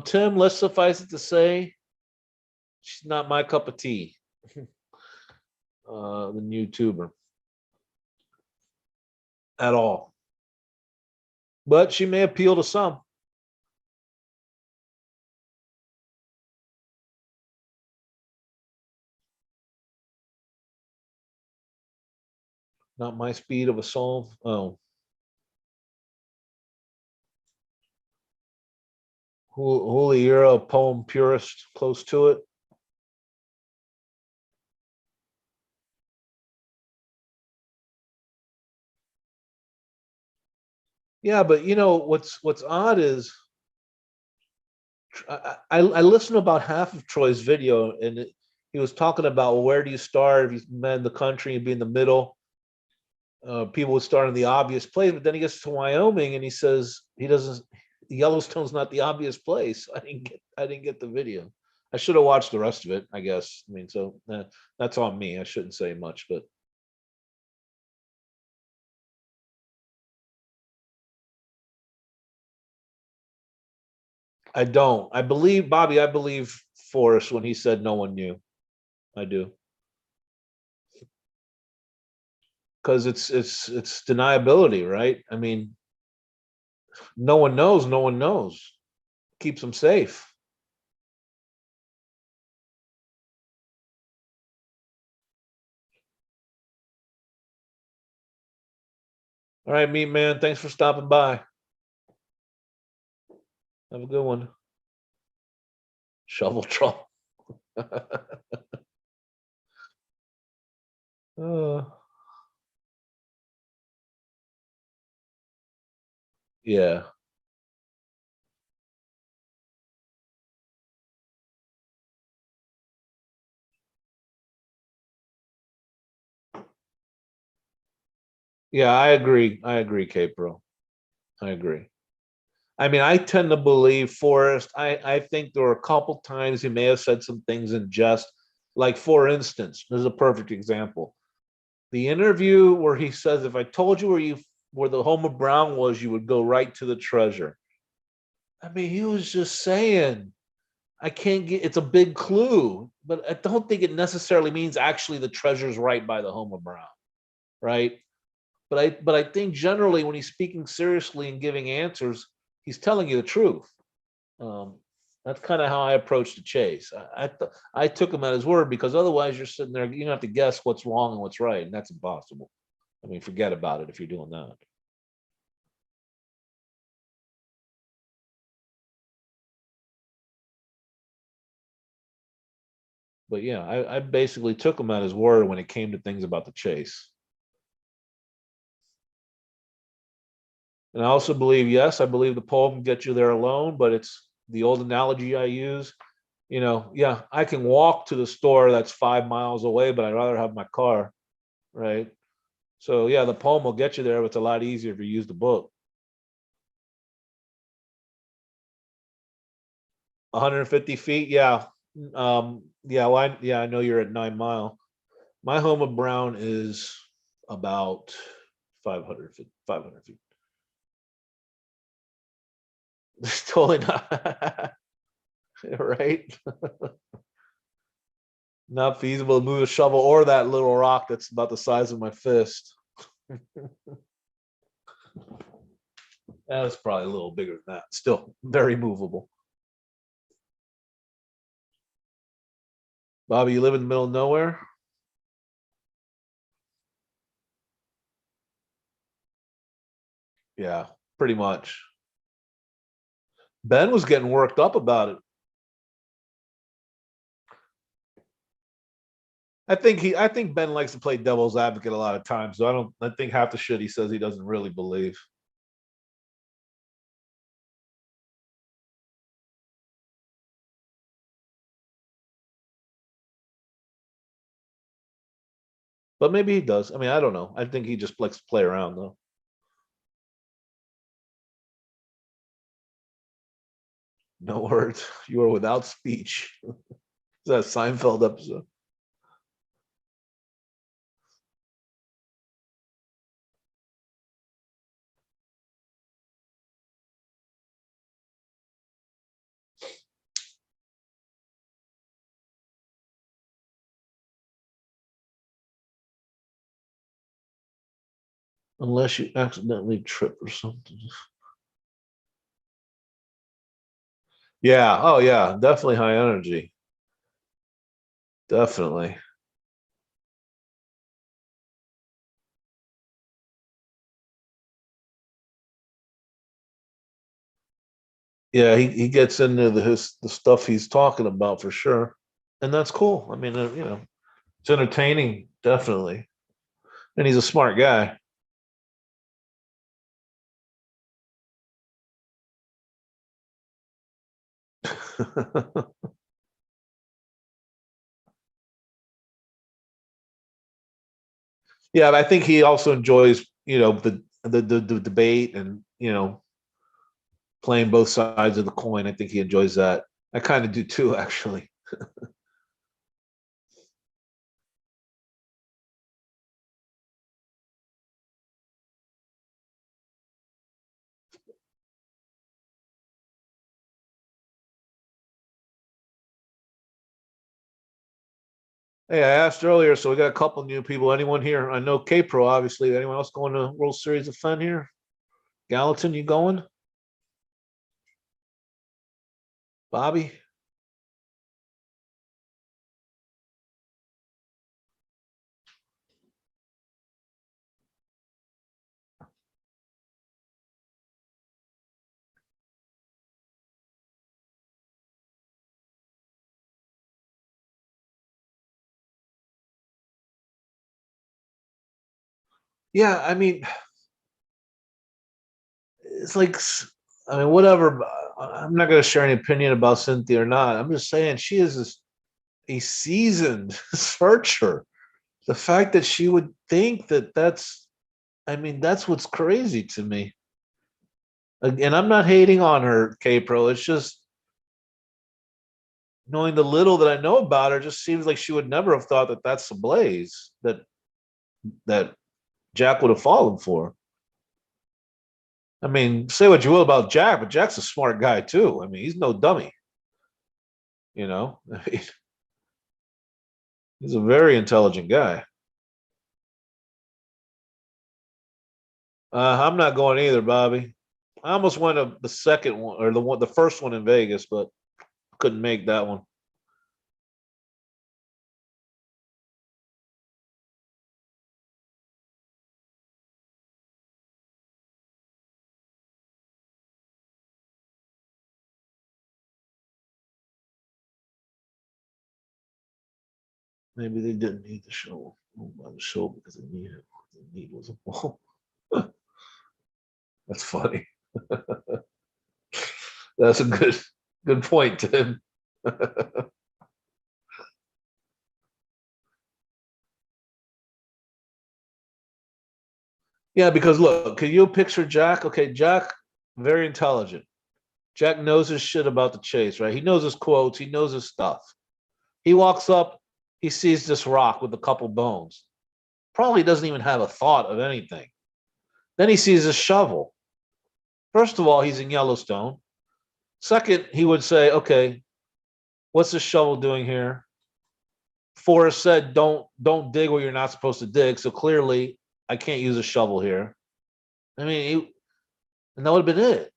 Tim, let's suffice it to say, she's not my cup of tea. The YouTuber at all, but she may appeal to some. Not my speed of a soul. Oh, Huli, you're a poem purist, close to it. Yeah, but what's odd is I listened to about half of Troy's video, and he was talking about, well, where do you start if you met in the country and be in the middle. People would start in the obvious place, but then he gets to Wyoming and he says he doesn't. Yellowstone's not the obvious place. I didn't get the video. I should have watched the rest of it, I guess. I mean, so that's on me. I shouldn't say much, but I don't. I believe Bobby. I believe Forrest when he said no one knew. I do, because it's deniability, right? I mean, no one knows. No one knows. Keeps them safe. All right, meat man. Thanks for stopping by. Have a good one. Shovel trouble. uh, yeah, yeah. I agree, Kate, bro. I agree. I mean, I tend to believe Forrest. I think there were a couple times he may have said some things in jest. Like, for instance, this is a perfect example. The interview where he says, "If I told you where the home of Brown was, you would go right to the treasure." I mean, he was just saying, I can't get. It's a big clue, but I don't think it necessarily means actually the treasure's right by the home of Brown, right? But I think generally when he's speaking seriously and giving answers, he's telling you the truth. Um, That's kind of how I approached the chase. I took him at his word because otherwise you're sitting there, you have to guess what's wrong and what's right, and that's impossible. I mean, forget about it if you're doing that. But yeah, I basically took him at his word when it came to things about the chase. And I also believe, yes, I believe the pole can get you there alone, but it's the old analogy I use. Yeah, I can walk to the store that's 5 miles away, but I'd rather have my car, right? So yeah, the poem will get you there, but it's a lot easier if you use the book. 150 feet, yeah. Yeah, well, I know you're at 9 Mile. My home of Brown is about 500 feet. 500 feet. It's totally not right. Not feasible to move a shovel or that little rock that's about the size of my fist. That's probably a little bigger than that. Still very movable. Bobby, you live in the middle of nowhere? Yeah, pretty much. Ben was getting worked up about it. I think Ben likes to play devil's advocate a lot of times. So I think half the shit he says he doesn't really believe. But maybe he does. I mean, I don't know. I think he just likes to play around though. No words. You are without speech. Is that a Seinfeld episode? Unless you accidentally trip or something. Yeah. Oh yeah. Definitely high energy. Definitely. Yeah, he gets into the stuff he's talking about for sure, and that's cool. I mean, it's entertaining, definitely, and he's a smart guy. Yeah, but I think he also enjoys, the debate and playing both sides of the coin. I think he enjoys that. I kind of do too, actually. Hey, I asked earlier, so we got a couple new people. Anyone here? I know K Pro, obviously. Anyone else going to World Series of Fun here? Gallatin, you going? Bobby? Yeah, I mean, it's like, I mean, whatever. I'm not going to share any opinion about Cynthia or not. I'm just saying she is a seasoned searcher. The fact that she would think that I mean, that's what's crazy to me. And I'm not hating on her, K Pro. It's just knowing the little that I know about her, just seems like she would never have thought that that's the blaze that Jack would have fallen for. I mean, say what you will about Jack, but Jack's a smart guy too. I mean, he's no dummy. You know, he's a very intelligent guy. I'm not going either, Bobby. I almost went to the second one or the first one in Vegas, but couldn't make that one. Maybe they didn't need the show. By the show because they needed it. What they need was a ball. That's funny. That's a good point, Tim. Yeah, because look, can you picture Jack? Okay, Jack, very intelligent. Jack knows his shit about the chase, right? He knows his quotes, he knows his stuff. He walks up, he sees this rock with a couple bones. Probably doesn't even have a thought of anything. Then he sees a shovel. First of all, he's in Yellowstone. Second, he would say, okay, what's this shovel doing here? Forrest said, don't dig where you're not supposed to dig. So clearly, I can't use a shovel here. I mean, and that would have been it.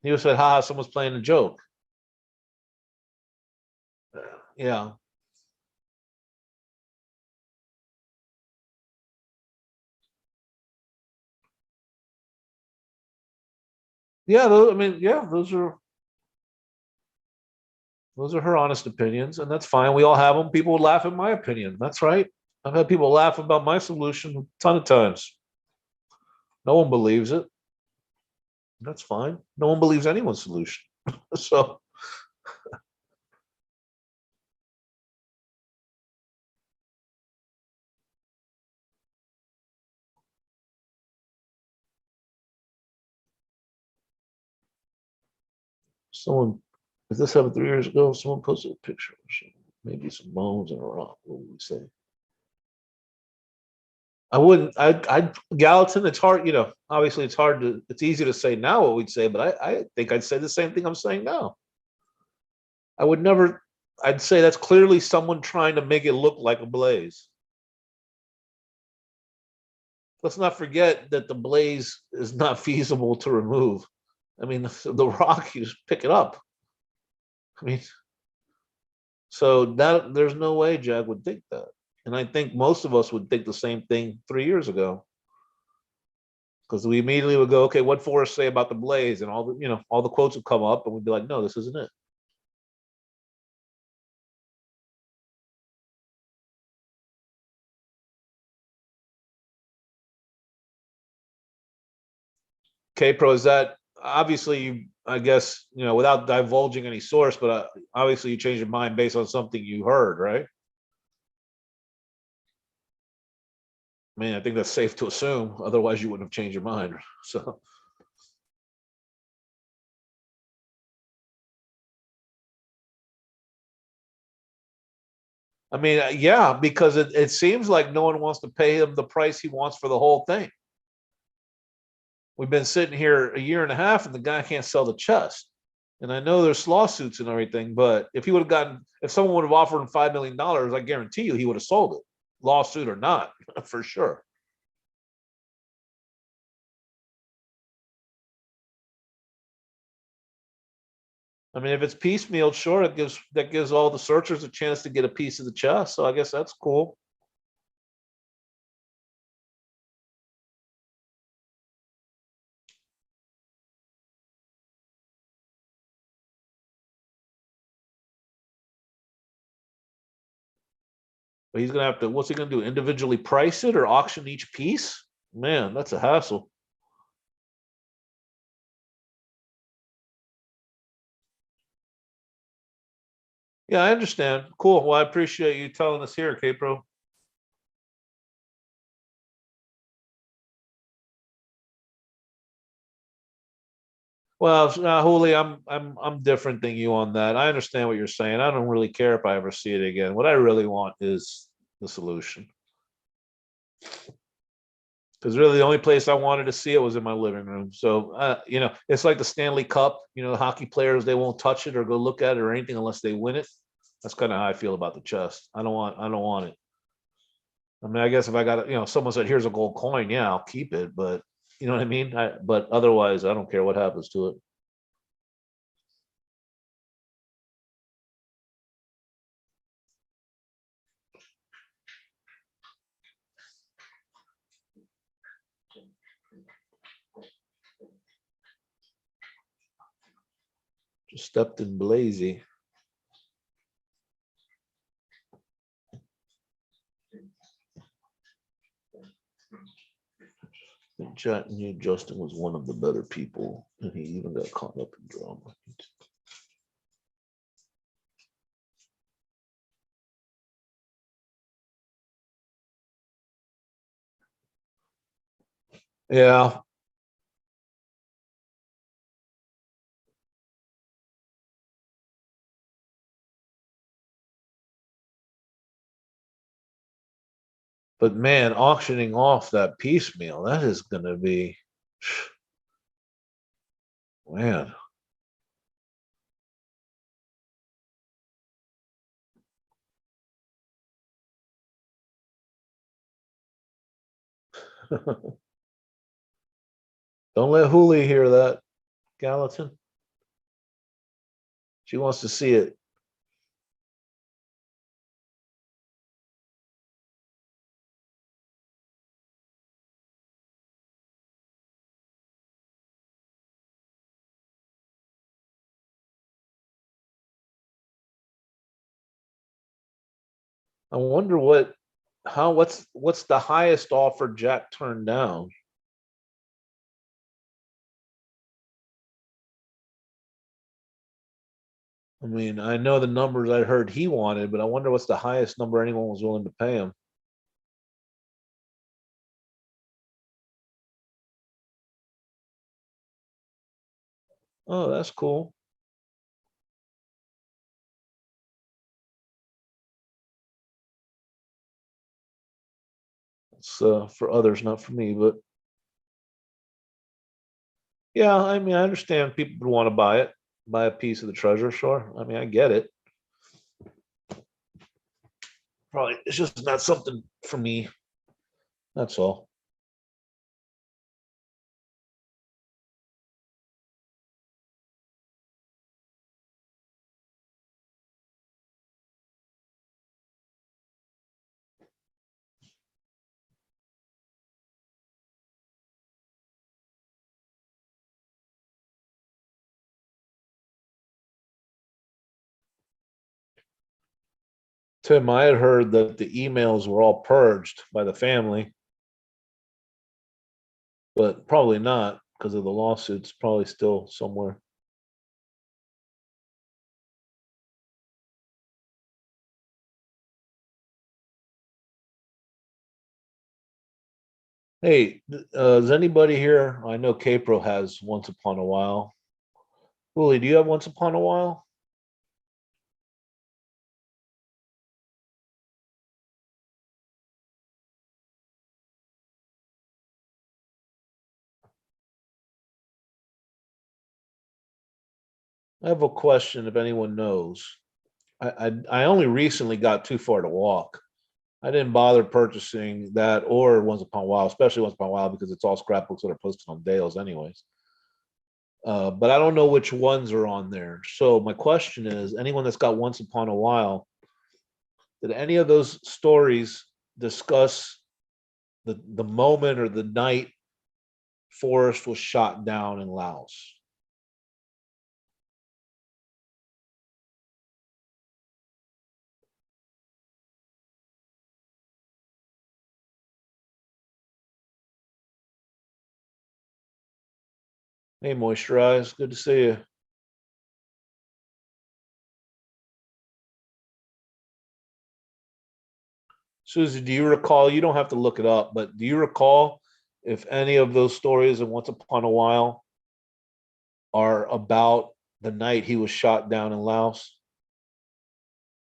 He would have said, "Ha, someone's playing a joke." Yeah, yeah. I mean, yeah, those are her honest opinions, and that's fine. We all have them. People would laugh at my opinion. That's right. I've had people laugh about my solution a ton of times. No one believes it. That's fine. No one believes anyone's solution. So someone, if this happened 3 years ago, someone posted a picture of maybe some bones and a rock. What would we say? I wouldn't. I Gallatin. It's hard. Obviously, it's hard to. It's easy to say now what we'd say, but I think I'd say the same thing I'm saying now. I would never. I'd say that's clearly someone trying to make it look like a blaze. Let's not forget that the blaze is not feasible to remove. I mean, the rock, you just pick it up. I mean, so that there's no way Jack would think that. And I think most of us would think the same thing 3 years ago. Because we immediately would go, okay, what Forrest say about the blaze? And all the quotes would come up and we'd be like, no, this isn't it. K Pro, is that obviously, I guess, without divulging any source, but obviously you changed your mind based on something you heard, right? I mean, I think that's safe to assume. Otherwise, you wouldn't have changed your mind. So, I mean, yeah, because it seems like no one wants to pay him the price he wants for the whole thing. We've been sitting here a year and a half, and the guy can't sell the chest. And I know there's lawsuits and everything, but if someone would have offered him $5 million, I guarantee you he would have sold it, lawsuit or not, for sure. I mean, if it's piecemeal, sure, that gives all the searchers a chance to get a piece of the chest. So I guess that's cool. But he's gonna have to. What's he gonna do? Individually price it or auction each piece? Man, that's a hassle. Yeah, I understand. Cool. Well, I appreciate you telling us here, Capro. Well, Juli, I'm different than you on that. I understand what you're saying. I don't really care if I ever see it again. What I really want is the solution. Because really, the only place I wanted to see it was in my living room. So, it's like the Stanley Cup. The hockey players, they won't touch it or go look at it or anything unless they win it. That's kind of how I feel about the chest. I don't want it. I mean, I guess if I got, someone said, "Here's a gold coin," yeah, I'll keep it. But you know what I mean. But otherwise, I don't care what happens to it. Just stepped in Blazy. Chat knew Justin was one of the better people, and he even got caught up in drama. Yeah. But man, auctioning off that piecemeal, that is going to be, man. Don't let Huli hear that, Gallatin. She wants to see it. I wonder what's the highest offer Jack turned down? I mean, I know the numbers I heard he wanted, but I wonder what's the highest number anyone was willing to pay him. Oh, that's cool. It's for others, not for me, but yeah, I mean, I understand people would want to buy it, buy a piece of the treasure. Sure, I mean, I get it. Probably, it's just not something for me. That's all. Tim, I had heard that the emails were all purged by the family, but probably not because of the lawsuits. Probably still somewhere. Hey, is anybody here? I know Capro has Once Upon a While. Willie, do you have Once Upon a While? I have a question if anyone knows. I only recently got Too Far to Walk. I didn't bother purchasing that or Once Upon a While, especially Once Upon a While because it's all scrapbooks that are posted on Dales, anyways. But I don't know which ones are on there. So my question is, anyone that's got Once Upon a While, did any of those stories discuss the moment or the night Forrest was shot down in Laos? Hey, Moisturize, good to see you. Susie, do you recall? You don't have to look it up, but do you recall if any of those stories in Once Upon a While are about the night he was shot down in Laos?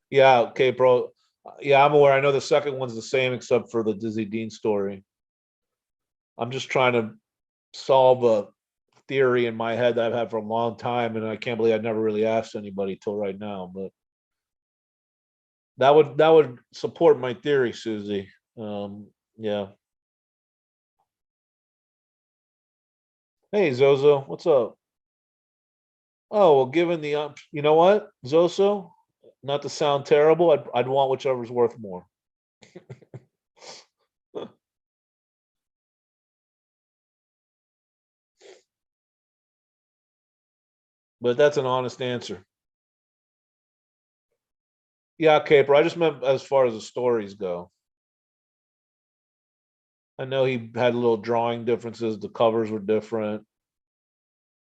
Yeah, okay, bro. Yeah, I'm aware. I know the second one's the same except for the Dizzy Dean story. I'm just trying to solve a theory in my head that I've had for a long time, and I can't believe I never really asked anybody till right now. But that would support my theory, Susie. Yeah. Hey, Zozo, what's up? Oh well, given the you know what, Zoso, not to sound terrible, I'd want whichever's worth more. but that's an honest answer. Yeah, Caper. I just meant as far as the stories go. I know he had little drawing differences. The covers were different,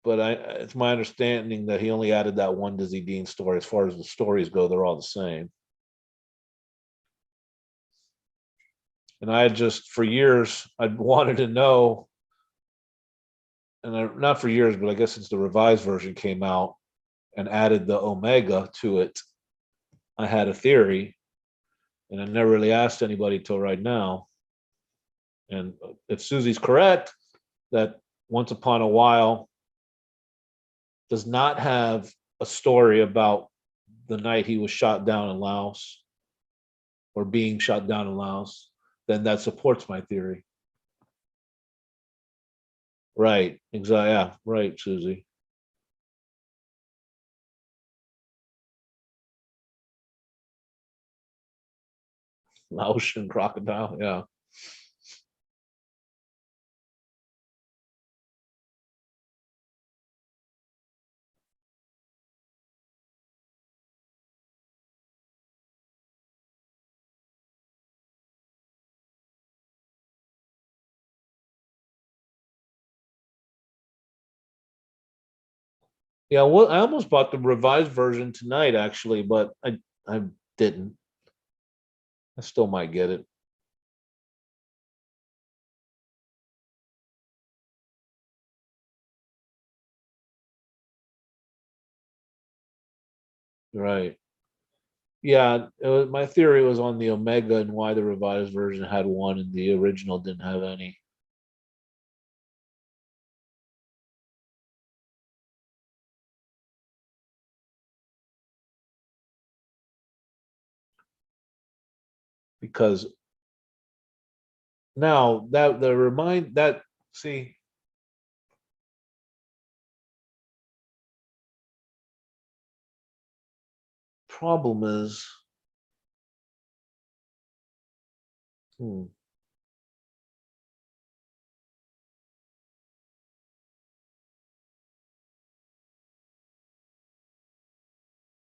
but it's my understanding that he only added that one Dizzy Dean story. As far as the stories go, they're all the same. And I had just for years I wanted to know, and not for years, but I guess since the revised version came out and added the Omega to it, I had a theory, and I never really asked anybody till right now. And if Susie's correct, that Once Upon a While does not have a story about the night he was shot down in Laos or being shot down in Laos, then that supports my theory. Right. Exactly. Yeah. Right, Susie. Laotian crocodile. Yeah. Yeah. Well, I almost bought the revised version tonight, actually, but I didn't. I still might get it. Right. Yeah. My theory was on the Omega and why the revised version had one and the original didn't have any. Because now that the remind that see problem is hmm,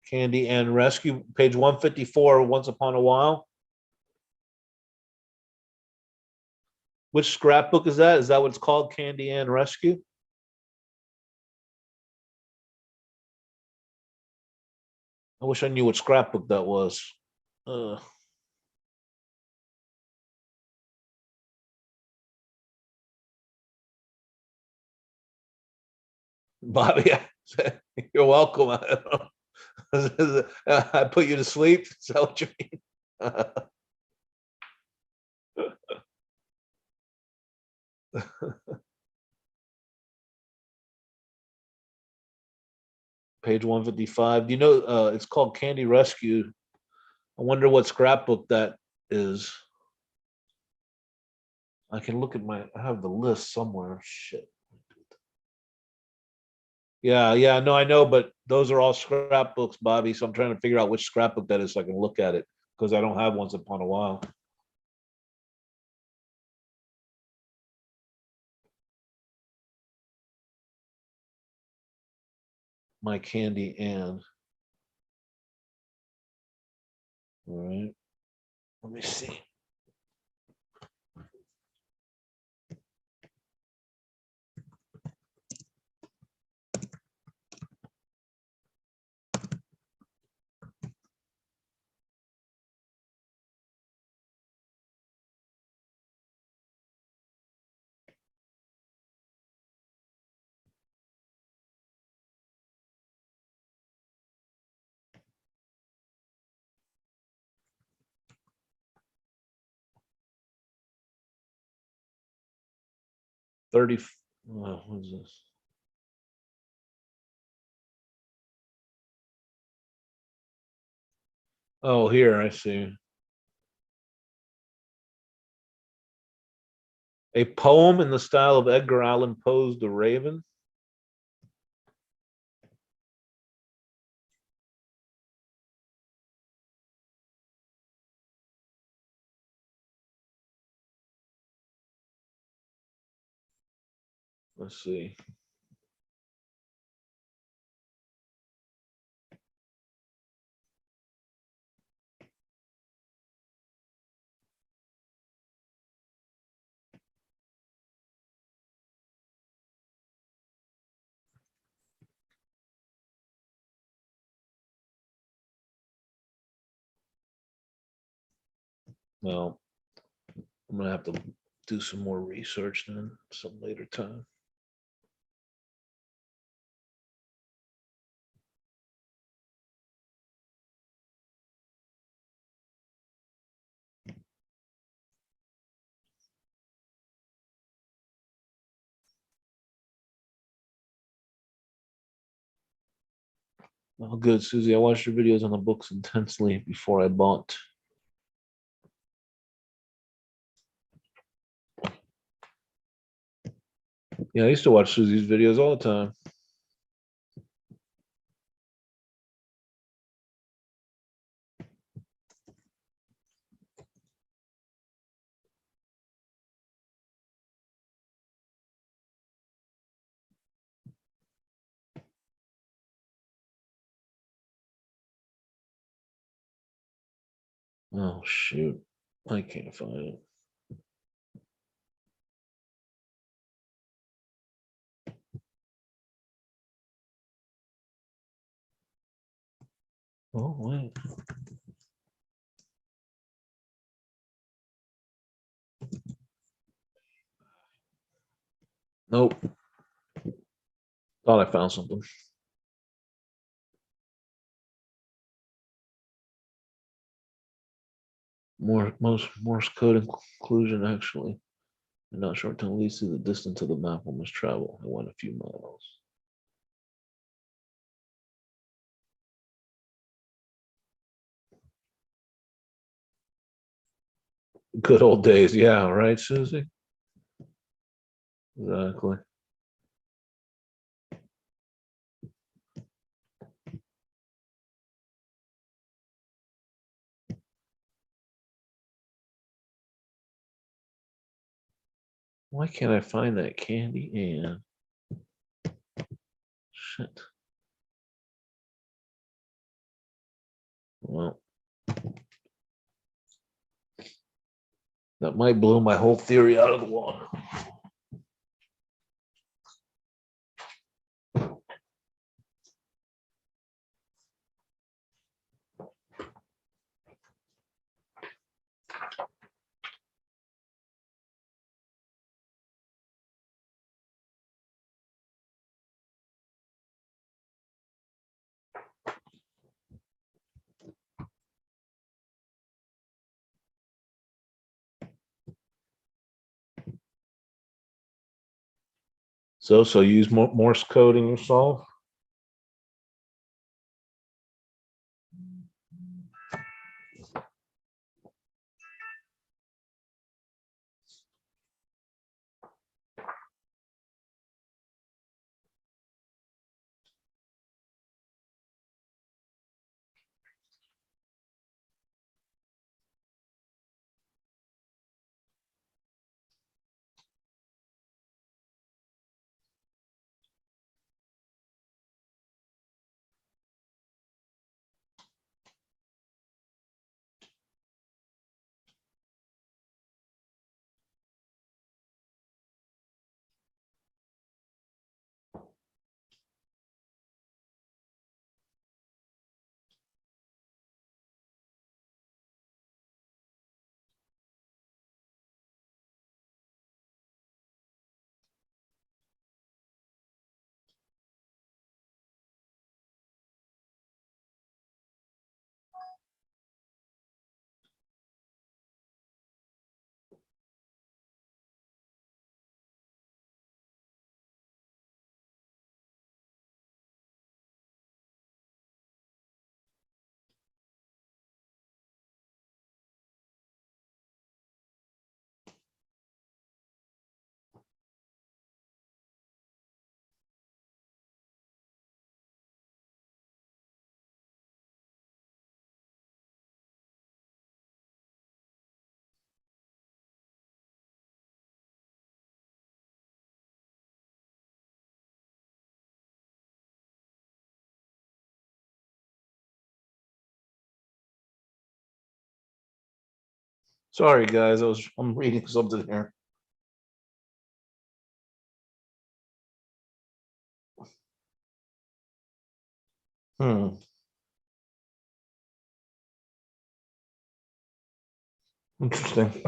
Candy and Rescue, page 154, Once Upon a While. Which scrapbook is that? Is that what it's called? Candy and Rescue? I wish I knew what scrapbook that was. Uh, Bobby, you're welcome. I put you to sleep. Is that what you mean? Page 155. Do you know it's called Candy Rescue? I wonder what scrapbook that is. I can look at I have the list somewhere. Shit. Yeah, yeah, no, I know, but those are all scrapbooks, Bobby. So I'm trying to figure out which scrapbook that is so I can look at it because I don't have Once Upon a While. My Candy Ann. All right. Let me see. 30. What is this? Oh, here, I see. A poem in the style of Edgar Allan Poe's The Raven. Let's see. Well, I'm gonna have to do some more research then, some later time. Oh, good, Susie. I watched your videos on the books intensely before I bought. Yeah, I used to watch Susie's videos all the time. Oh shoot, I can't find it. Oh wait. Nope. Thought I found something. Most Morse code inclusion actually. I'm not short term leads to the distance of the map one must travel. I went a few miles. Good old days, yeah, right, Susie? Exactly. Why can't I find that candy and shit? Well, that might blow my whole theory out of the water. So use Morse code in your solve. Sorry, guys. I'm reading something here. Hmm. Interesting.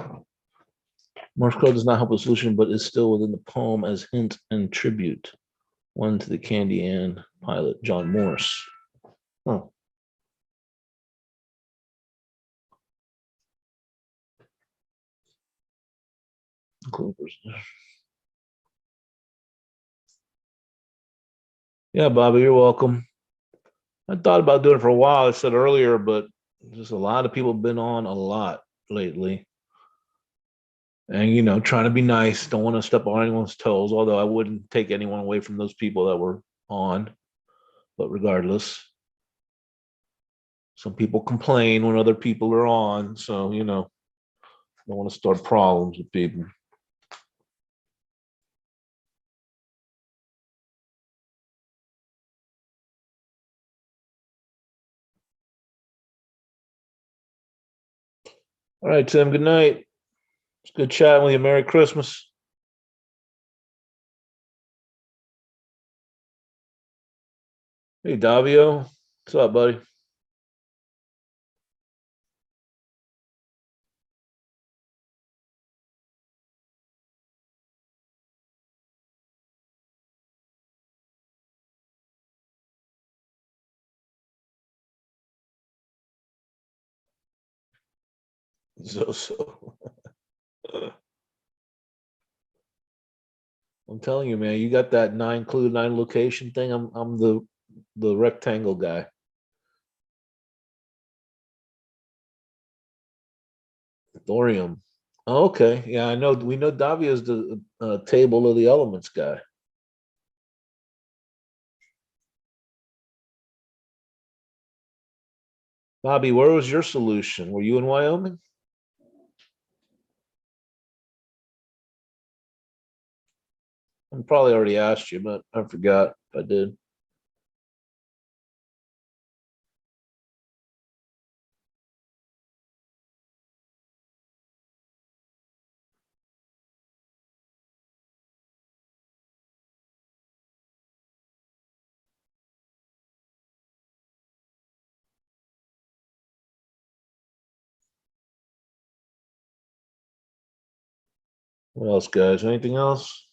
Morse code does not help the solution, but is still within the poem as hint and tribute. One to the Candy Ann pilot, John Morse. Huh. Yeah, Bobby, you're welcome. I thought about doing it for a while. I said earlier, but just a lot of people have been on a lot lately. And, trying to be nice. Don't want to step on anyone's toes, although I wouldn't take anyone away from those people that were on. But regardless, some people complain when other people are on. So, don't want to start problems with people. All right, Tim, good night. It's good chatting with you. Merry Christmas. Hey, Davio. What's up, buddy? So. I'm telling you, man, you got that 9 clue, 9 location thing. I'm the rectangle guy. Thorium. Oh, okay. Yeah, I know. We know Davia is the table of the elements guy. Bobby, where was your solution? Were you in Wyoming? I probably already asked you, but I forgot if I did. What else, guys? Anything else?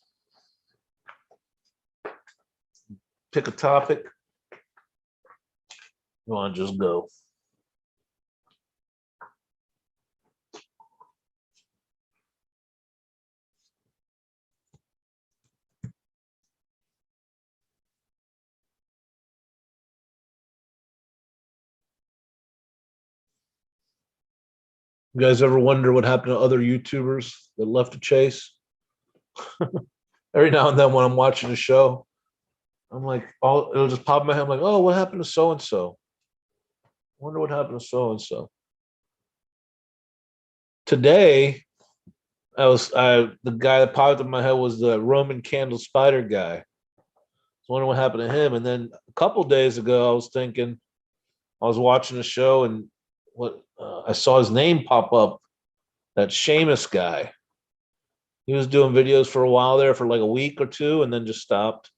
Pick a topic. You want to just go? You guys ever wonder what happened to other YouTubers that left the chase? Every now and then when I'm watching a show, I'm like, it'll just pop in my head. I'm like, oh, what happened to so and so? Wonder what happened to so and so. Today, the guy that popped in my head was the Roman candle spider guy. I was wondering what happened to him. And then a couple days ago, I was thinking, I was watching a show and I saw his name pop up. That Seamus guy. He was doing videos for a while there for like a week or two, and then just stopped.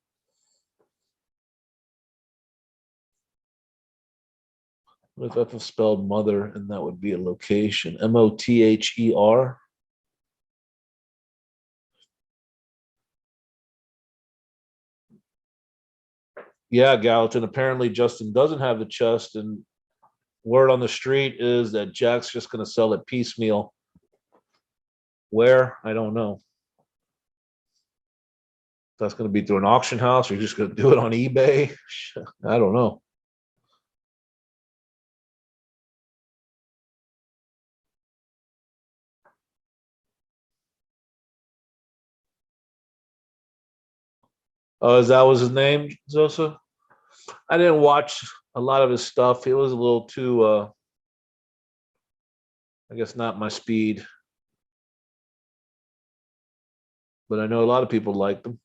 What if I spelled mother and that would be a location? Mother. Yeah, Gallatin. Apparently, Justin doesn't have the chest, and word on the street is that Jack's just going to sell it piecemeal. Where? I don't know. That's going to be through an auction house, or you're just going to do it on eBay. I don't know. Oh, that was his name, Zosa? I didn't watch a lot of his stuff. It was a little too, I guess, not my speed. But I know a lot of people like them.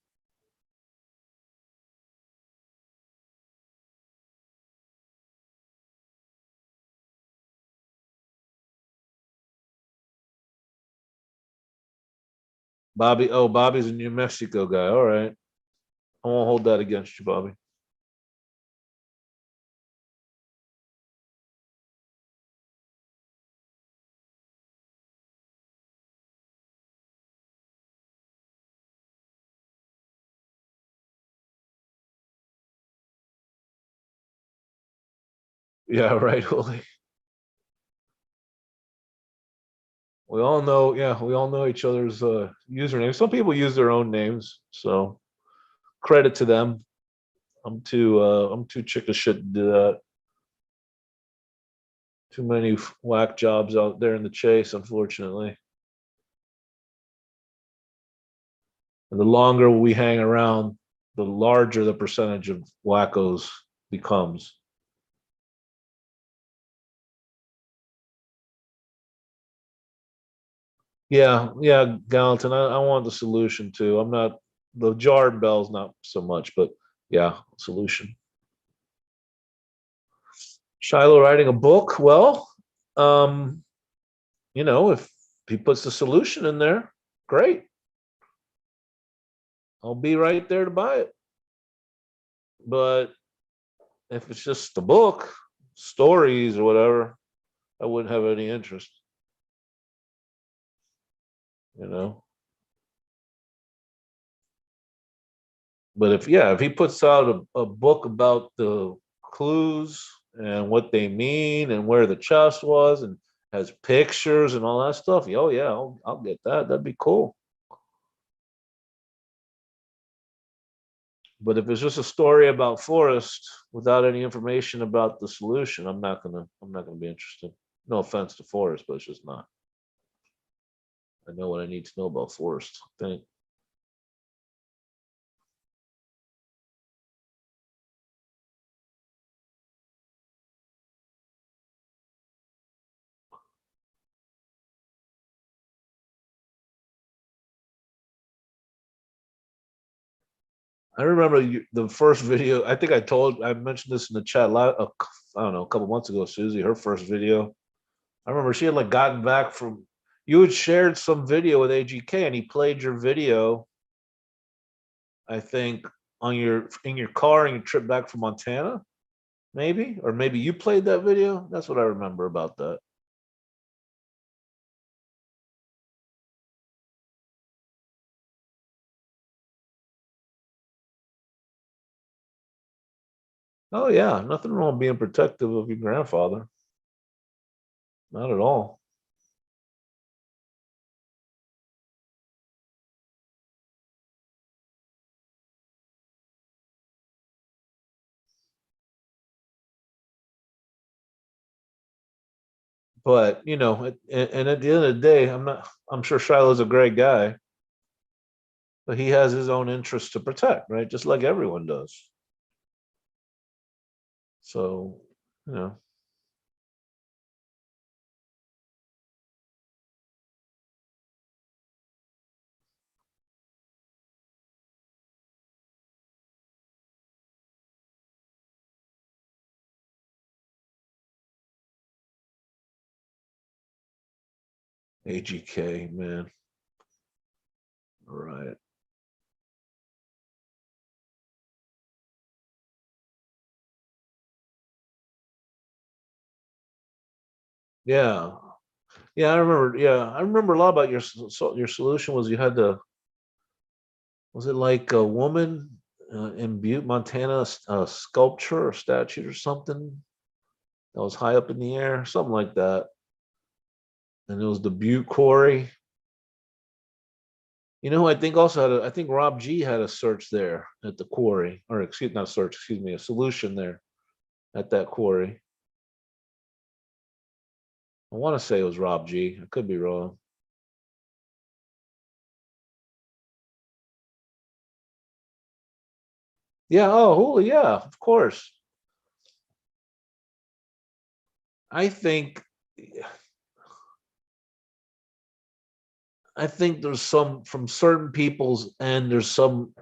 Bobby, oh, Bobby's a New Mexico guy. All right. I won't hold that against you, Bobby. Yeah, right, Willie. We all know, yeah, we all know each other's usernames. Some people use their own names, so credit to them. I'm too chick of shit to do that. Too many whack jobs out there in the chase, unfortunately. And the longer we hang around, the larger the percentage of wackos becomes. Yeah, yeah, Gallatin. I want the solution too. I'm not the jar and bells, not so much, but yeah, solution. Shiloh writing a book. Well, um, if he puts the solution in there, great. I'll be right there to buy it. But if it's just the book, stories or whatever, I wouldn't have any interest, you know. But if he puts out a book about the clues and what they mean and where the chest was and has pictures and all that stuff, oh yeah, I'll get that. That'd be cool. But if it's just a story about Forrest without any information about the solution, I'm not gonna be interested. No offense to Forrest, but it's just not. I know what I need to know about Forrest. I think. I remember the first video. I think I mentioned this in the chat. I don't know, a couple months ago. Susie, her first video. I remember she had like gotten back from. You had shared some video with AGK, and he played your video. I think on your in your car on your trip back from Montana, maybe, or maybe you played that video. That's what I remember about that. Oh yeah, nothing wrong being protective of your grandfather. Not at all. But and at the end of the day, I'm not. I'm sure Shiloh's a great guy, but he has his own interests to protect, right? Just like everyone does. So, you know, AGK, man. All right. Yeah. Yeah, I remember. Yeah, I remember a lot about your solution was you had to was it like a woman in Butte, Montana, a sculpture or statue or something that was high up in the air, something like that. And it was the Butte Quarry. I think also I think Rob G had a search there at the quarry, or excuse not search, excuse me, a solution there at that quarry. I want to say it was Rob G. I could be wrong. Yeah. Oh, holy, yeah. Of course. I think. I think there's some from certain people's and there's some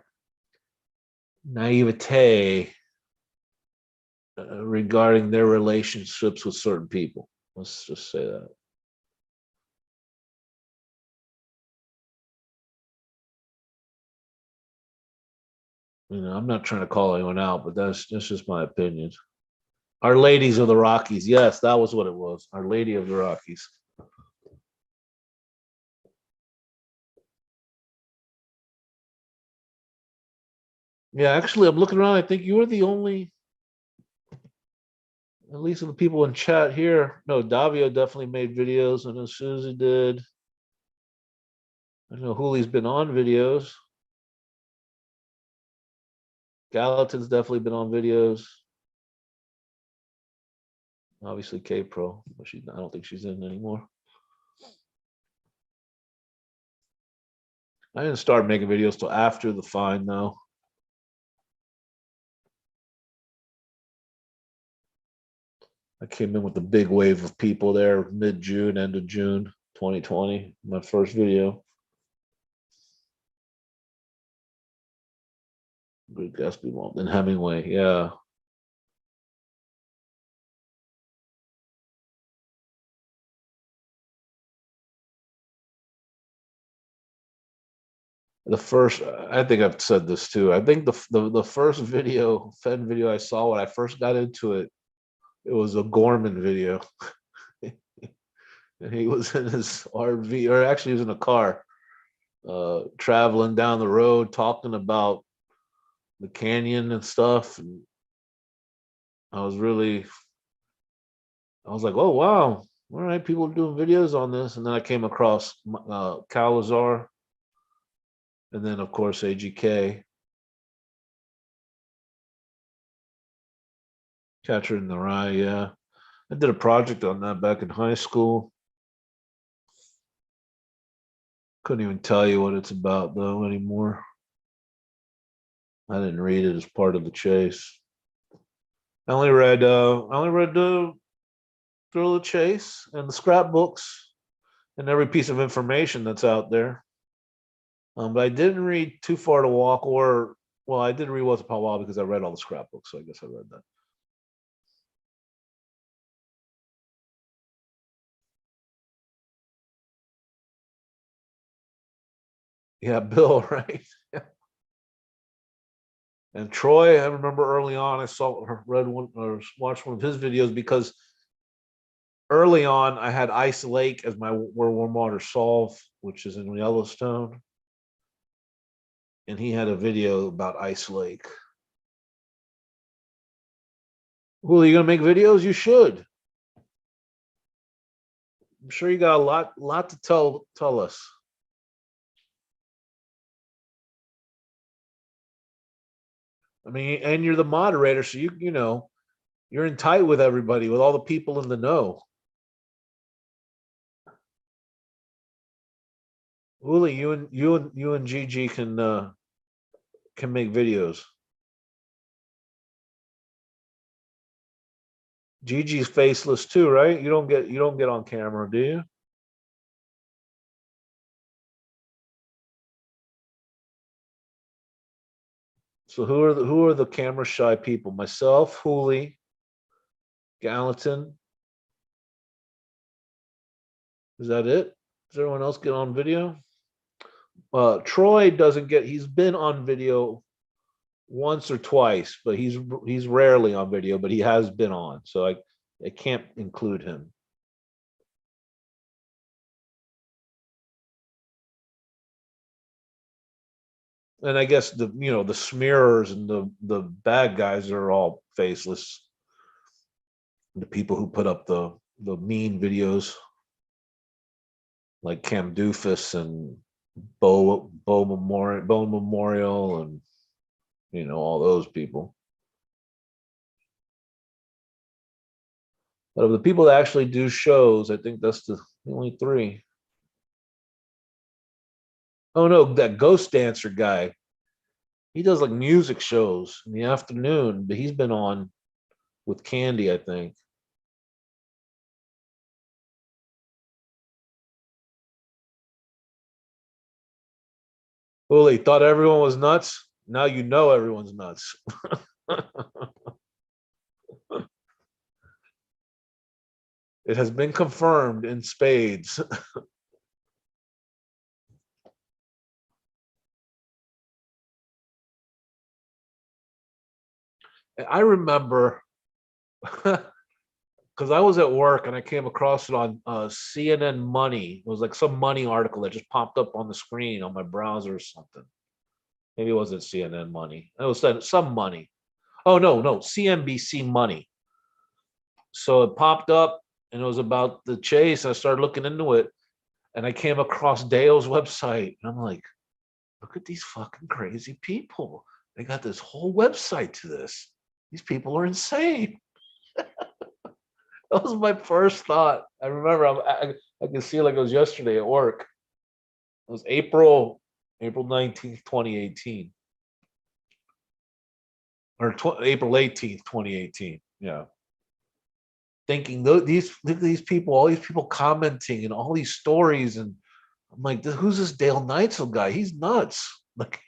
naivete regarding their relationships with certain people. Let's just say that. I'm not trying to call anyone out, but that's just my opinion. Our Ladies of the Rockies. Yes, that was what it was. Our Lady of the Rockies. Yeah, actually, I'm looking around. I think you were the only. At least the people in chat here. No, Davio definitely made videos. I know Susie did. I know Hoolie's been on videos. Gallatin's definitely been on videos. Obviously K Pro, but I don't think she's in anymore. I didn't start making videos till after the fine though. I came in with the big wave of people there mid-June, end of June 2020, my first video. Good Gatsby Walt and Hemingway, yeah. The first, I think I've said this too. I think the first video, Fenn video I saw when I first got into it, it was a Gorman video. And he was in his RV, or actually he was in a car, traveling down the road, talking about the canyon and stuff. And I was really, I was like, oh wow, all right, people are doing videos on this. And then I came across Calazar, and then of course AGK, Catcher in the Rye. Yeah, I did a project on that back in high school. Couldn't even tell you what it's about though anymore. I didn't read it as part of the chase. I only read the Thrill of the Chase and the scrapbooks and every piece of information that's out there. But I didn't read Too Far to Walk, or well, I did read What's Upon Wild because I read all the scrapbooks, so I guess I read that. Yeah, Bill, right? And Troy, I remember early on, I saw read one or watched one of his videos because early on I had Ice Lake as my Where Warm Water Solve, which is in Yellowstone, and he had a video about Ice Lake. Well, are you gonna make videos? You should. I'm sure you got a lot to tell us. I mean, and you're the moderator, so you know you're in tight with everybody, with all the people in the know. Uli, you and Gigi can make videos. Gigi's faceless too, right? You don't get on camera, do you? So who are the camera shy people? Myself, Hooley, Gallatin. Is that it? Does everyone else get on video? Troy doesn't get. He's been on video once or twice, but he's rarely on video, but he has been on, so I can't include him. And I guess the smearers and the bad guys are all faceless. The people who put up the mean videos, like Cam Doofus and Bo Memorial, and all those people. But of the people that actually do shows, I think that's the only three. Oh no, that ghost dancer guy. He does like music shows in the afternoon, but he's been on with Candy, I think. Well, he thought everyone was nuts. Now you know everyone's nuts. It has been confirmed in spades. I remember because I was at work and I came across it on CNN Money. It was like some money article that just popped up on the screen on my browser or something. Maybe it wasn't CNN Money. It was some money. Oh no, CNBC Money. So it popped up and it was about the chase. I started looking into it and I came across Dale's website. And I'm like, look at these fucking crazy people. They got this whole website to this. These people are insane. That was my first thought. I remember I can see it like it was yesterday at work. It was April 19th, 2018. Or April 18th, 2018. Yeah. Thinking these look at these people, all these people commenting and all these stories, and I'm like, who's this Dale Neitzel guy? He's nuts. Like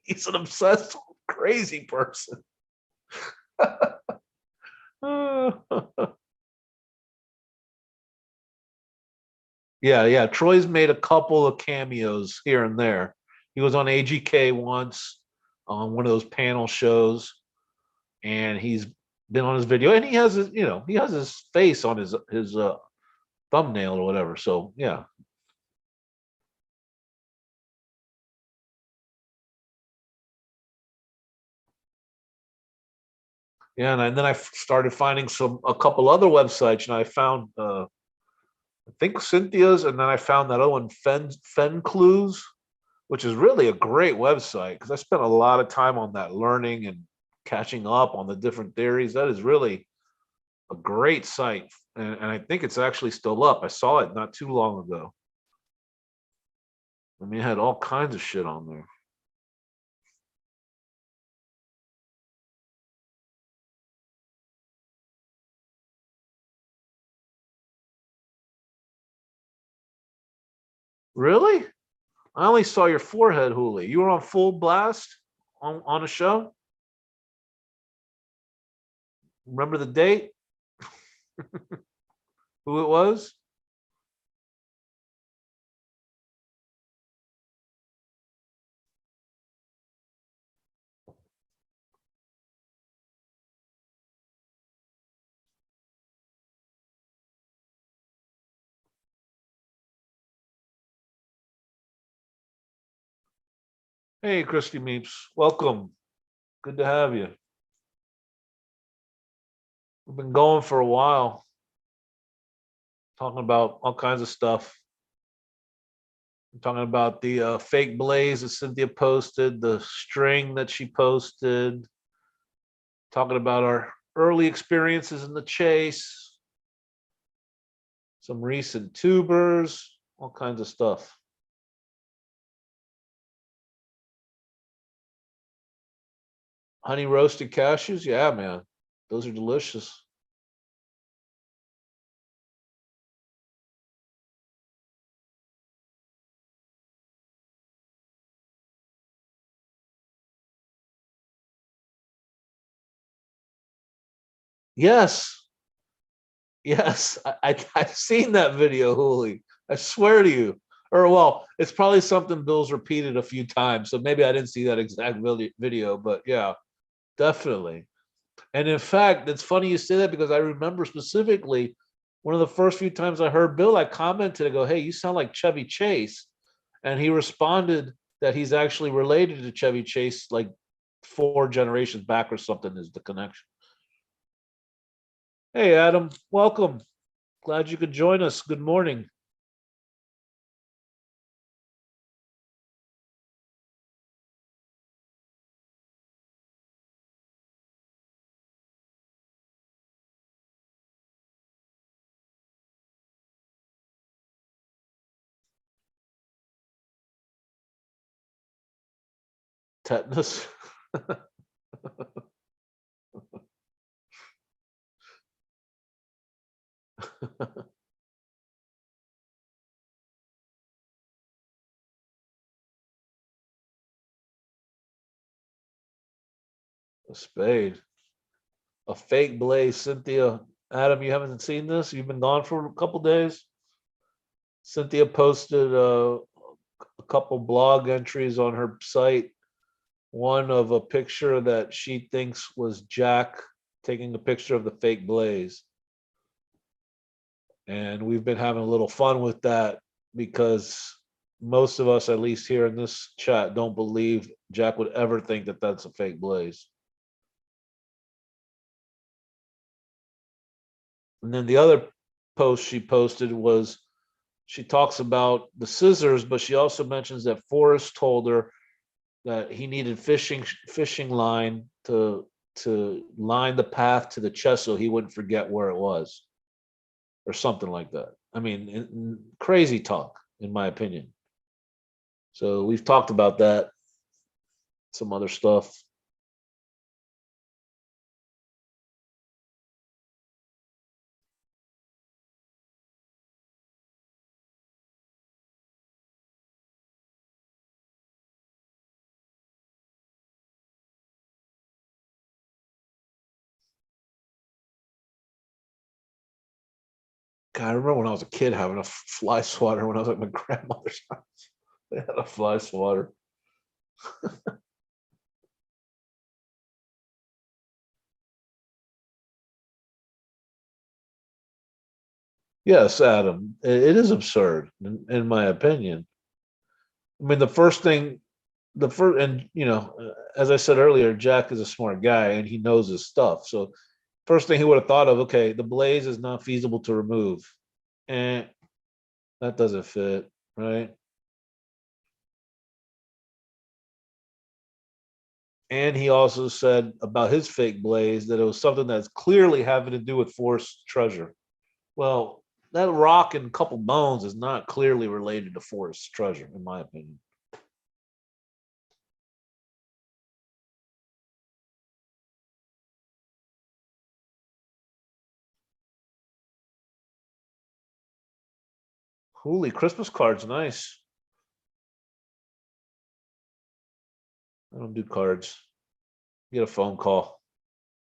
he's an obsessed, crazy person. Yeah. Troy's made a couple of cameos here and there. He was on AGK once on one of those panel shows, and he's been on his video, and he has his, he has his face on his thumbnail or whatever. So yeah. Yeah, and then I started finding a couple other websites, and I found I think Cynthia's, and then I found that other one, Fenn Clues, which is really a great website because I spent a lot of time on that, learning and catching up on the different theories. That is really a great site, and I think it's actually still up. I saw it not too long ago. I mean, it had all kinds of shit on there. Really? I only saw your forehead, Hooli. You were on full blast on a show. Remember the date? Who it was? Hey, Christy Meeps. Welcome. Good to have you. We've been going for a while, talking about all kinds of stuff. I'm talking about the fake blaze that Cynthia posted, the string that she posted, talking about our early experiences in the chase, some recent tubers, all kinds of stuff. Honey roasted cashews, yeah, man, those are delicious. Yes, yes, I've seen that video, Hooli. I swear to you. Or well, it's probably something Bill's repeated a few times, so maybe I didn't see that exact video, but yeah, definitely. And in fact, it's funny you say that because I remember specifically one of the first few times I heard Bill, I commented, I go, "Hey, you sound like Chevy Chase," and he responded that he's actually related to Chevy Chase, like 4 generations back or something is the connection. Hey, Adam, welcome. Glad you could join us. Good morning. Tetanus. A spade. A fake blaze. Cynthia, Adam, you haven't seen this? You've been gone for a couple days. Cynthia posted a couple blog entries on her site. One of a picture that she thinks was Jack taking a picture of the fake blaze. And we've been having a little fun with that because most of us, at least here in this chat, don't believe Jack would ever think that that's a fake blaze. And then the other post she posted was she talks about the scissors, but she also mentions that Forrest told her that he needed fishing line to line the path to the chest so he wouldn't forget where it was, or something like that. I mean, crazy talk, in my opinion. So we've talked about that, some other stuff. God, I remember when I was a kid having a fly swatter when I was at my grandmother's house. They had a fly swatter. Yes, Adam, it is absurd, in my opinion. I mean, the first thing, the first, and as I said earlier, Jack is a smart guy and he knows his stuff. So, first thing he would have thought of, okay, the blaze is not feasible to remove. And that doesn't fit, right? And he also said about his fake blaze that it was something that's clearly having to do with Forrest Treasure. Well, that rock and a couple bones is not clearly related to Forrest Treasure, in my opinion. Holy, Christmas cards, nice. I don't do cards. Get a phone call.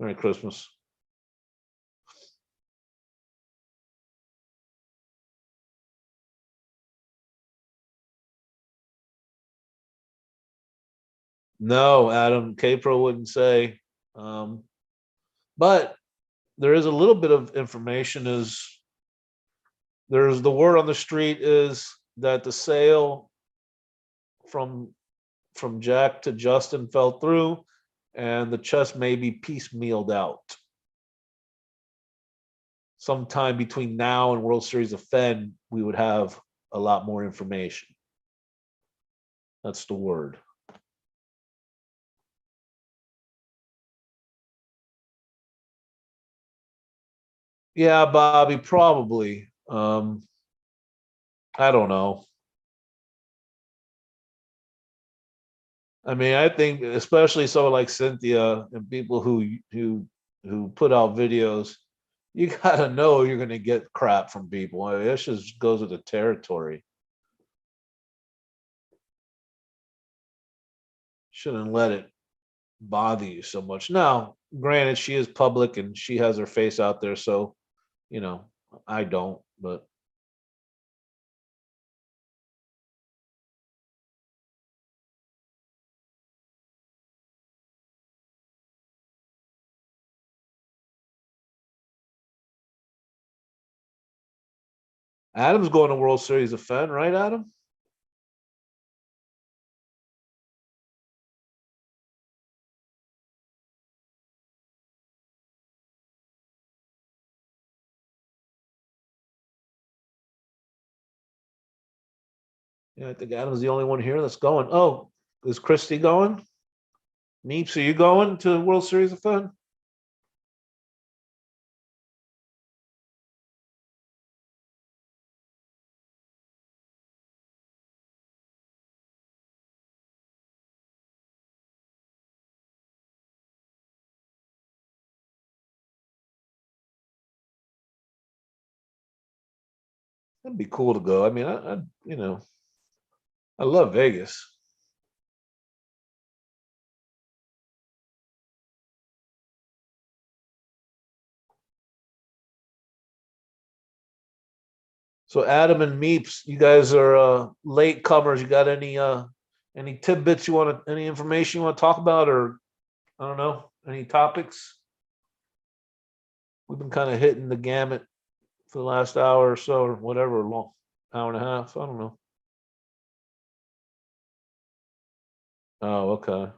Merry Christmas. No, Adam, K-Pro wouldn't say. Um, but there is a little bit of information. Is there's the word on the street is that the sale from from Jack to Justin fell through, and the chest may be piecemealed out. Sometime between now and World Series of Fenn, we would have a lot more information. That's the word. Yeah, Bobby, probably. I don't know. I mean, I think especially someone like Cynthia and people who put out videos, you gotta know you're gonna get crap from people. I mean, this just goes with the territory. Shouldn't let it bother you so much. Now, granted, she is public and she has her face out there, so you know, I don't, but Adam's going to World Series of Fenn, right, Adam? Yeah, I think Adam's the only one here that's going. Oh, is Christy going? Neeps, are you going to World Series of Fun? That'd be cool to go. I mean, I love Vegas. So Adam and Meeps, you guys are late comers. You got any tidbits you want to, any information you want to talk about, or I don't know, any topics? We've been kind of hitting the gamut for the last hour or so, or whatever, long hour and a half. I don't know. Oh, okay.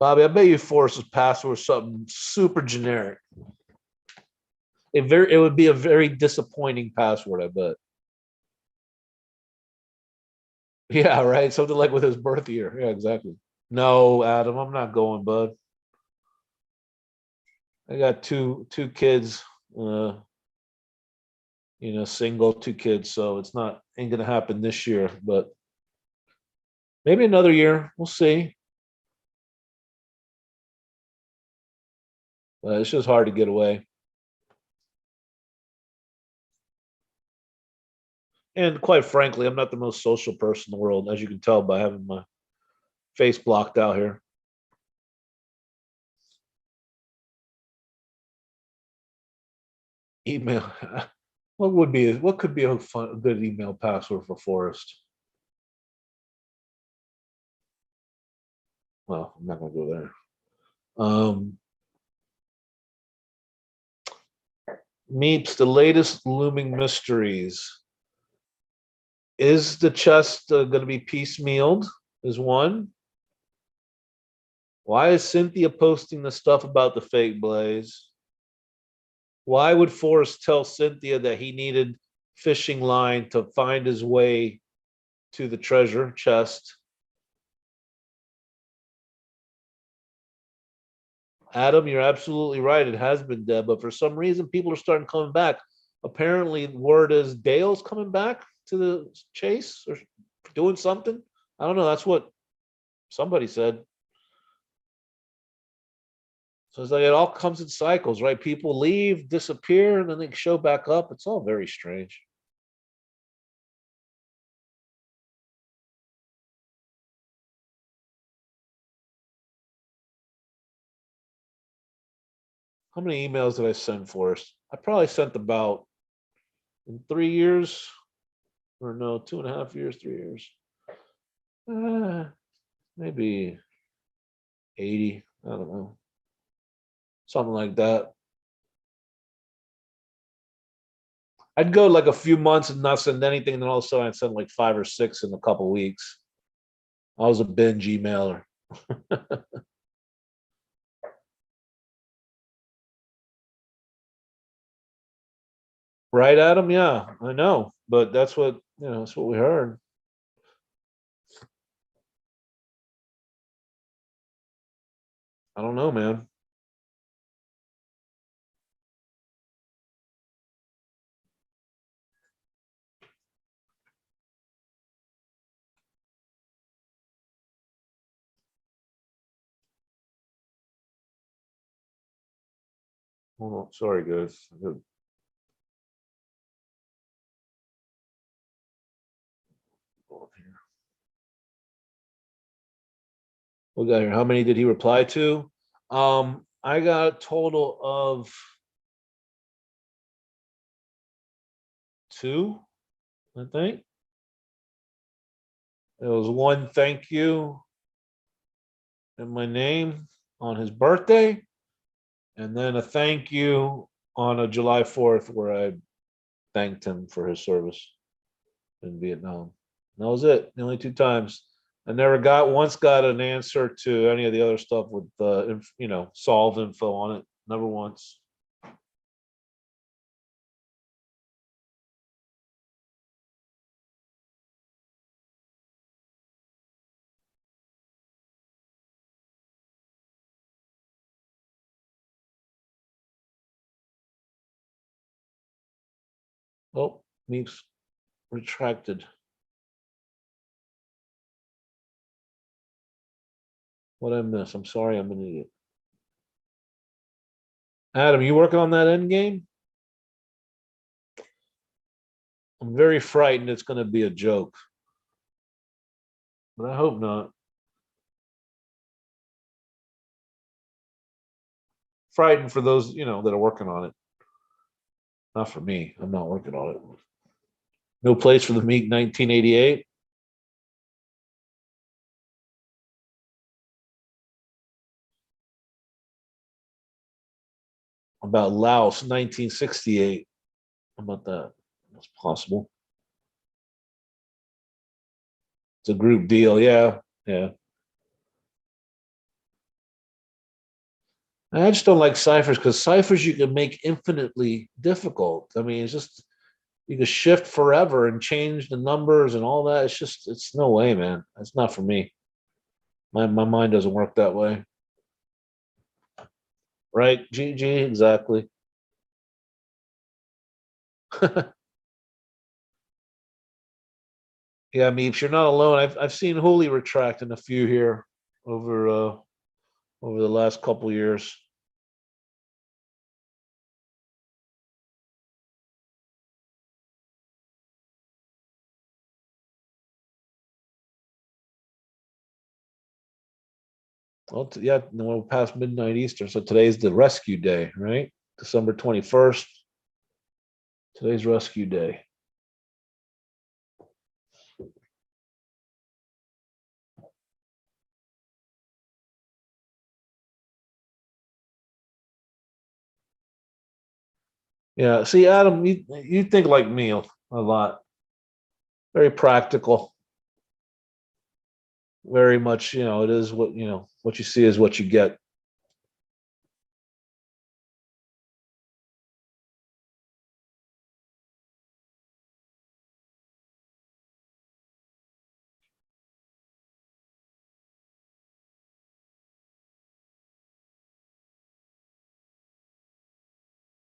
Bobby, I bet you Forrest's password was something super generic. It would be a very disappointing password, I bet. Yeah, right. Something like with his birth year. Yeah, exactly. No, Adam, I'm not going, bud. I got two kids, uh, single, two kids, so it's not ain't gonna happen this year, but maybe another year. We'll see. It's just hard to get away. And quite frankly, I'm not the most social person in the world, as you can tell by having my face blocked out here. Email. What could be a good email password for Forrest? Well, I'm not gonna go there. Meeps, the latest looming mysteries. Is the chest going to be piecemealed? Is one. Why is Cynthia posting the stuff about the fake blaze? Why would Forrest tell Cynthia that he needed fishing line to find his way to the treasure chest? Adam, you're absolutely right. It has been dead, but for some reason, people are starting coming back. Apparently, word is Dale's coming back to the chase or doing something. I don't know. That's what somebody said. So it's like it all comes in cycles, right? People leave, disappear, and then they show back up. It's all very strange. How many emails did I send Forrest? I probably sent about in 3 years, or no, 2.5 years, 3 years. Uh, maybe 80. I don't know. Something like that. I'd go like a few months and not send anything, and then all of a sudden I'd send like 5 or 6 in a couple weeks. I was a binge emailer. Right, Adam? Yeah, I know. But that's what we heard. I don't know, man. Oh, sorry, guys. We got here. How many did he reply to? I got a total of two, I think. It was one thank you in my name on his birthday, and then a thank you on a July 4th where I thanked him for his service in Vietnam. And that was it. The only two times. I never got an answer to any of the other stuff with solve info on it. Never once. Oh, Meeps retracted. What I miss? I'm sorry, I'm an idiot. Adam, you working on that end game? I'm very frightened it's going to be a joke, but I hope not. Frightened for those that are working on it. Not for me. I'm not working on it. No place for the Meek 1988. About Laos 1968. How about that? That's possible. It's a group deal. Yeah. Yeah. I just don't like ciphers because ciphers you can make infinitely difficult. I mean, it's just you can shift forever and change the numbers and all that. It's just it's no way, man. It's not for me. My mind doesn't work that way. Right? GG, exactly. Yeah, Meeps, you're not alone. I've seen Hooli retracting a few here over over the last couple years. Well, yeah, no, we're past midnight Eastern, so today's the rescue day, right? December 21st. Today's rescue day. Yeah. See, Adam, you think like me a lot. Very practical. Very much, it is what what you see is what you get.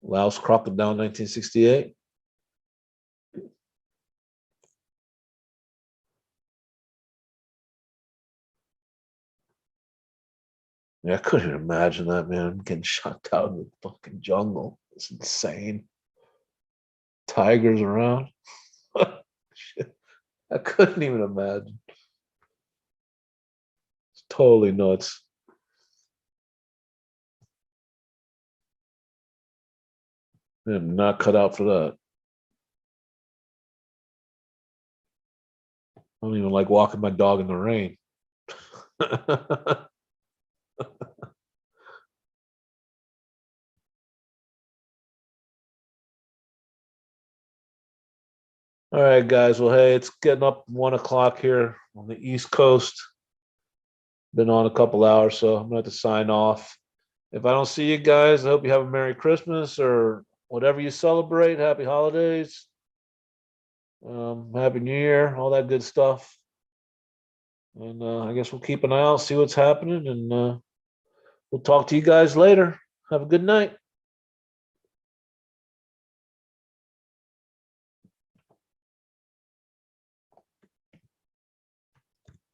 Laos Crocodile 1968. Yeah, I couldn't even imagine that, man. Getting shot down in the fucking jungle. It's insane. Tigers around. Shit. I couldn't even imagine. It's totally nuts. I'm not cut out for that. I don't even like walking my dog in the rain. All right, guys. Well, hey, it's getting up 1 o'clock here on the East Coast. Been on a couple hours, so I'm gonna have to sign off. If I don't see you guys, I hope you have a Merry Christmas or whatever you celebrate. Happy holidays, Happy New Year, all that good stuff. And I guess we'll keep an eye out, see what's happening, and we'll talk to you guys later. Have a good night.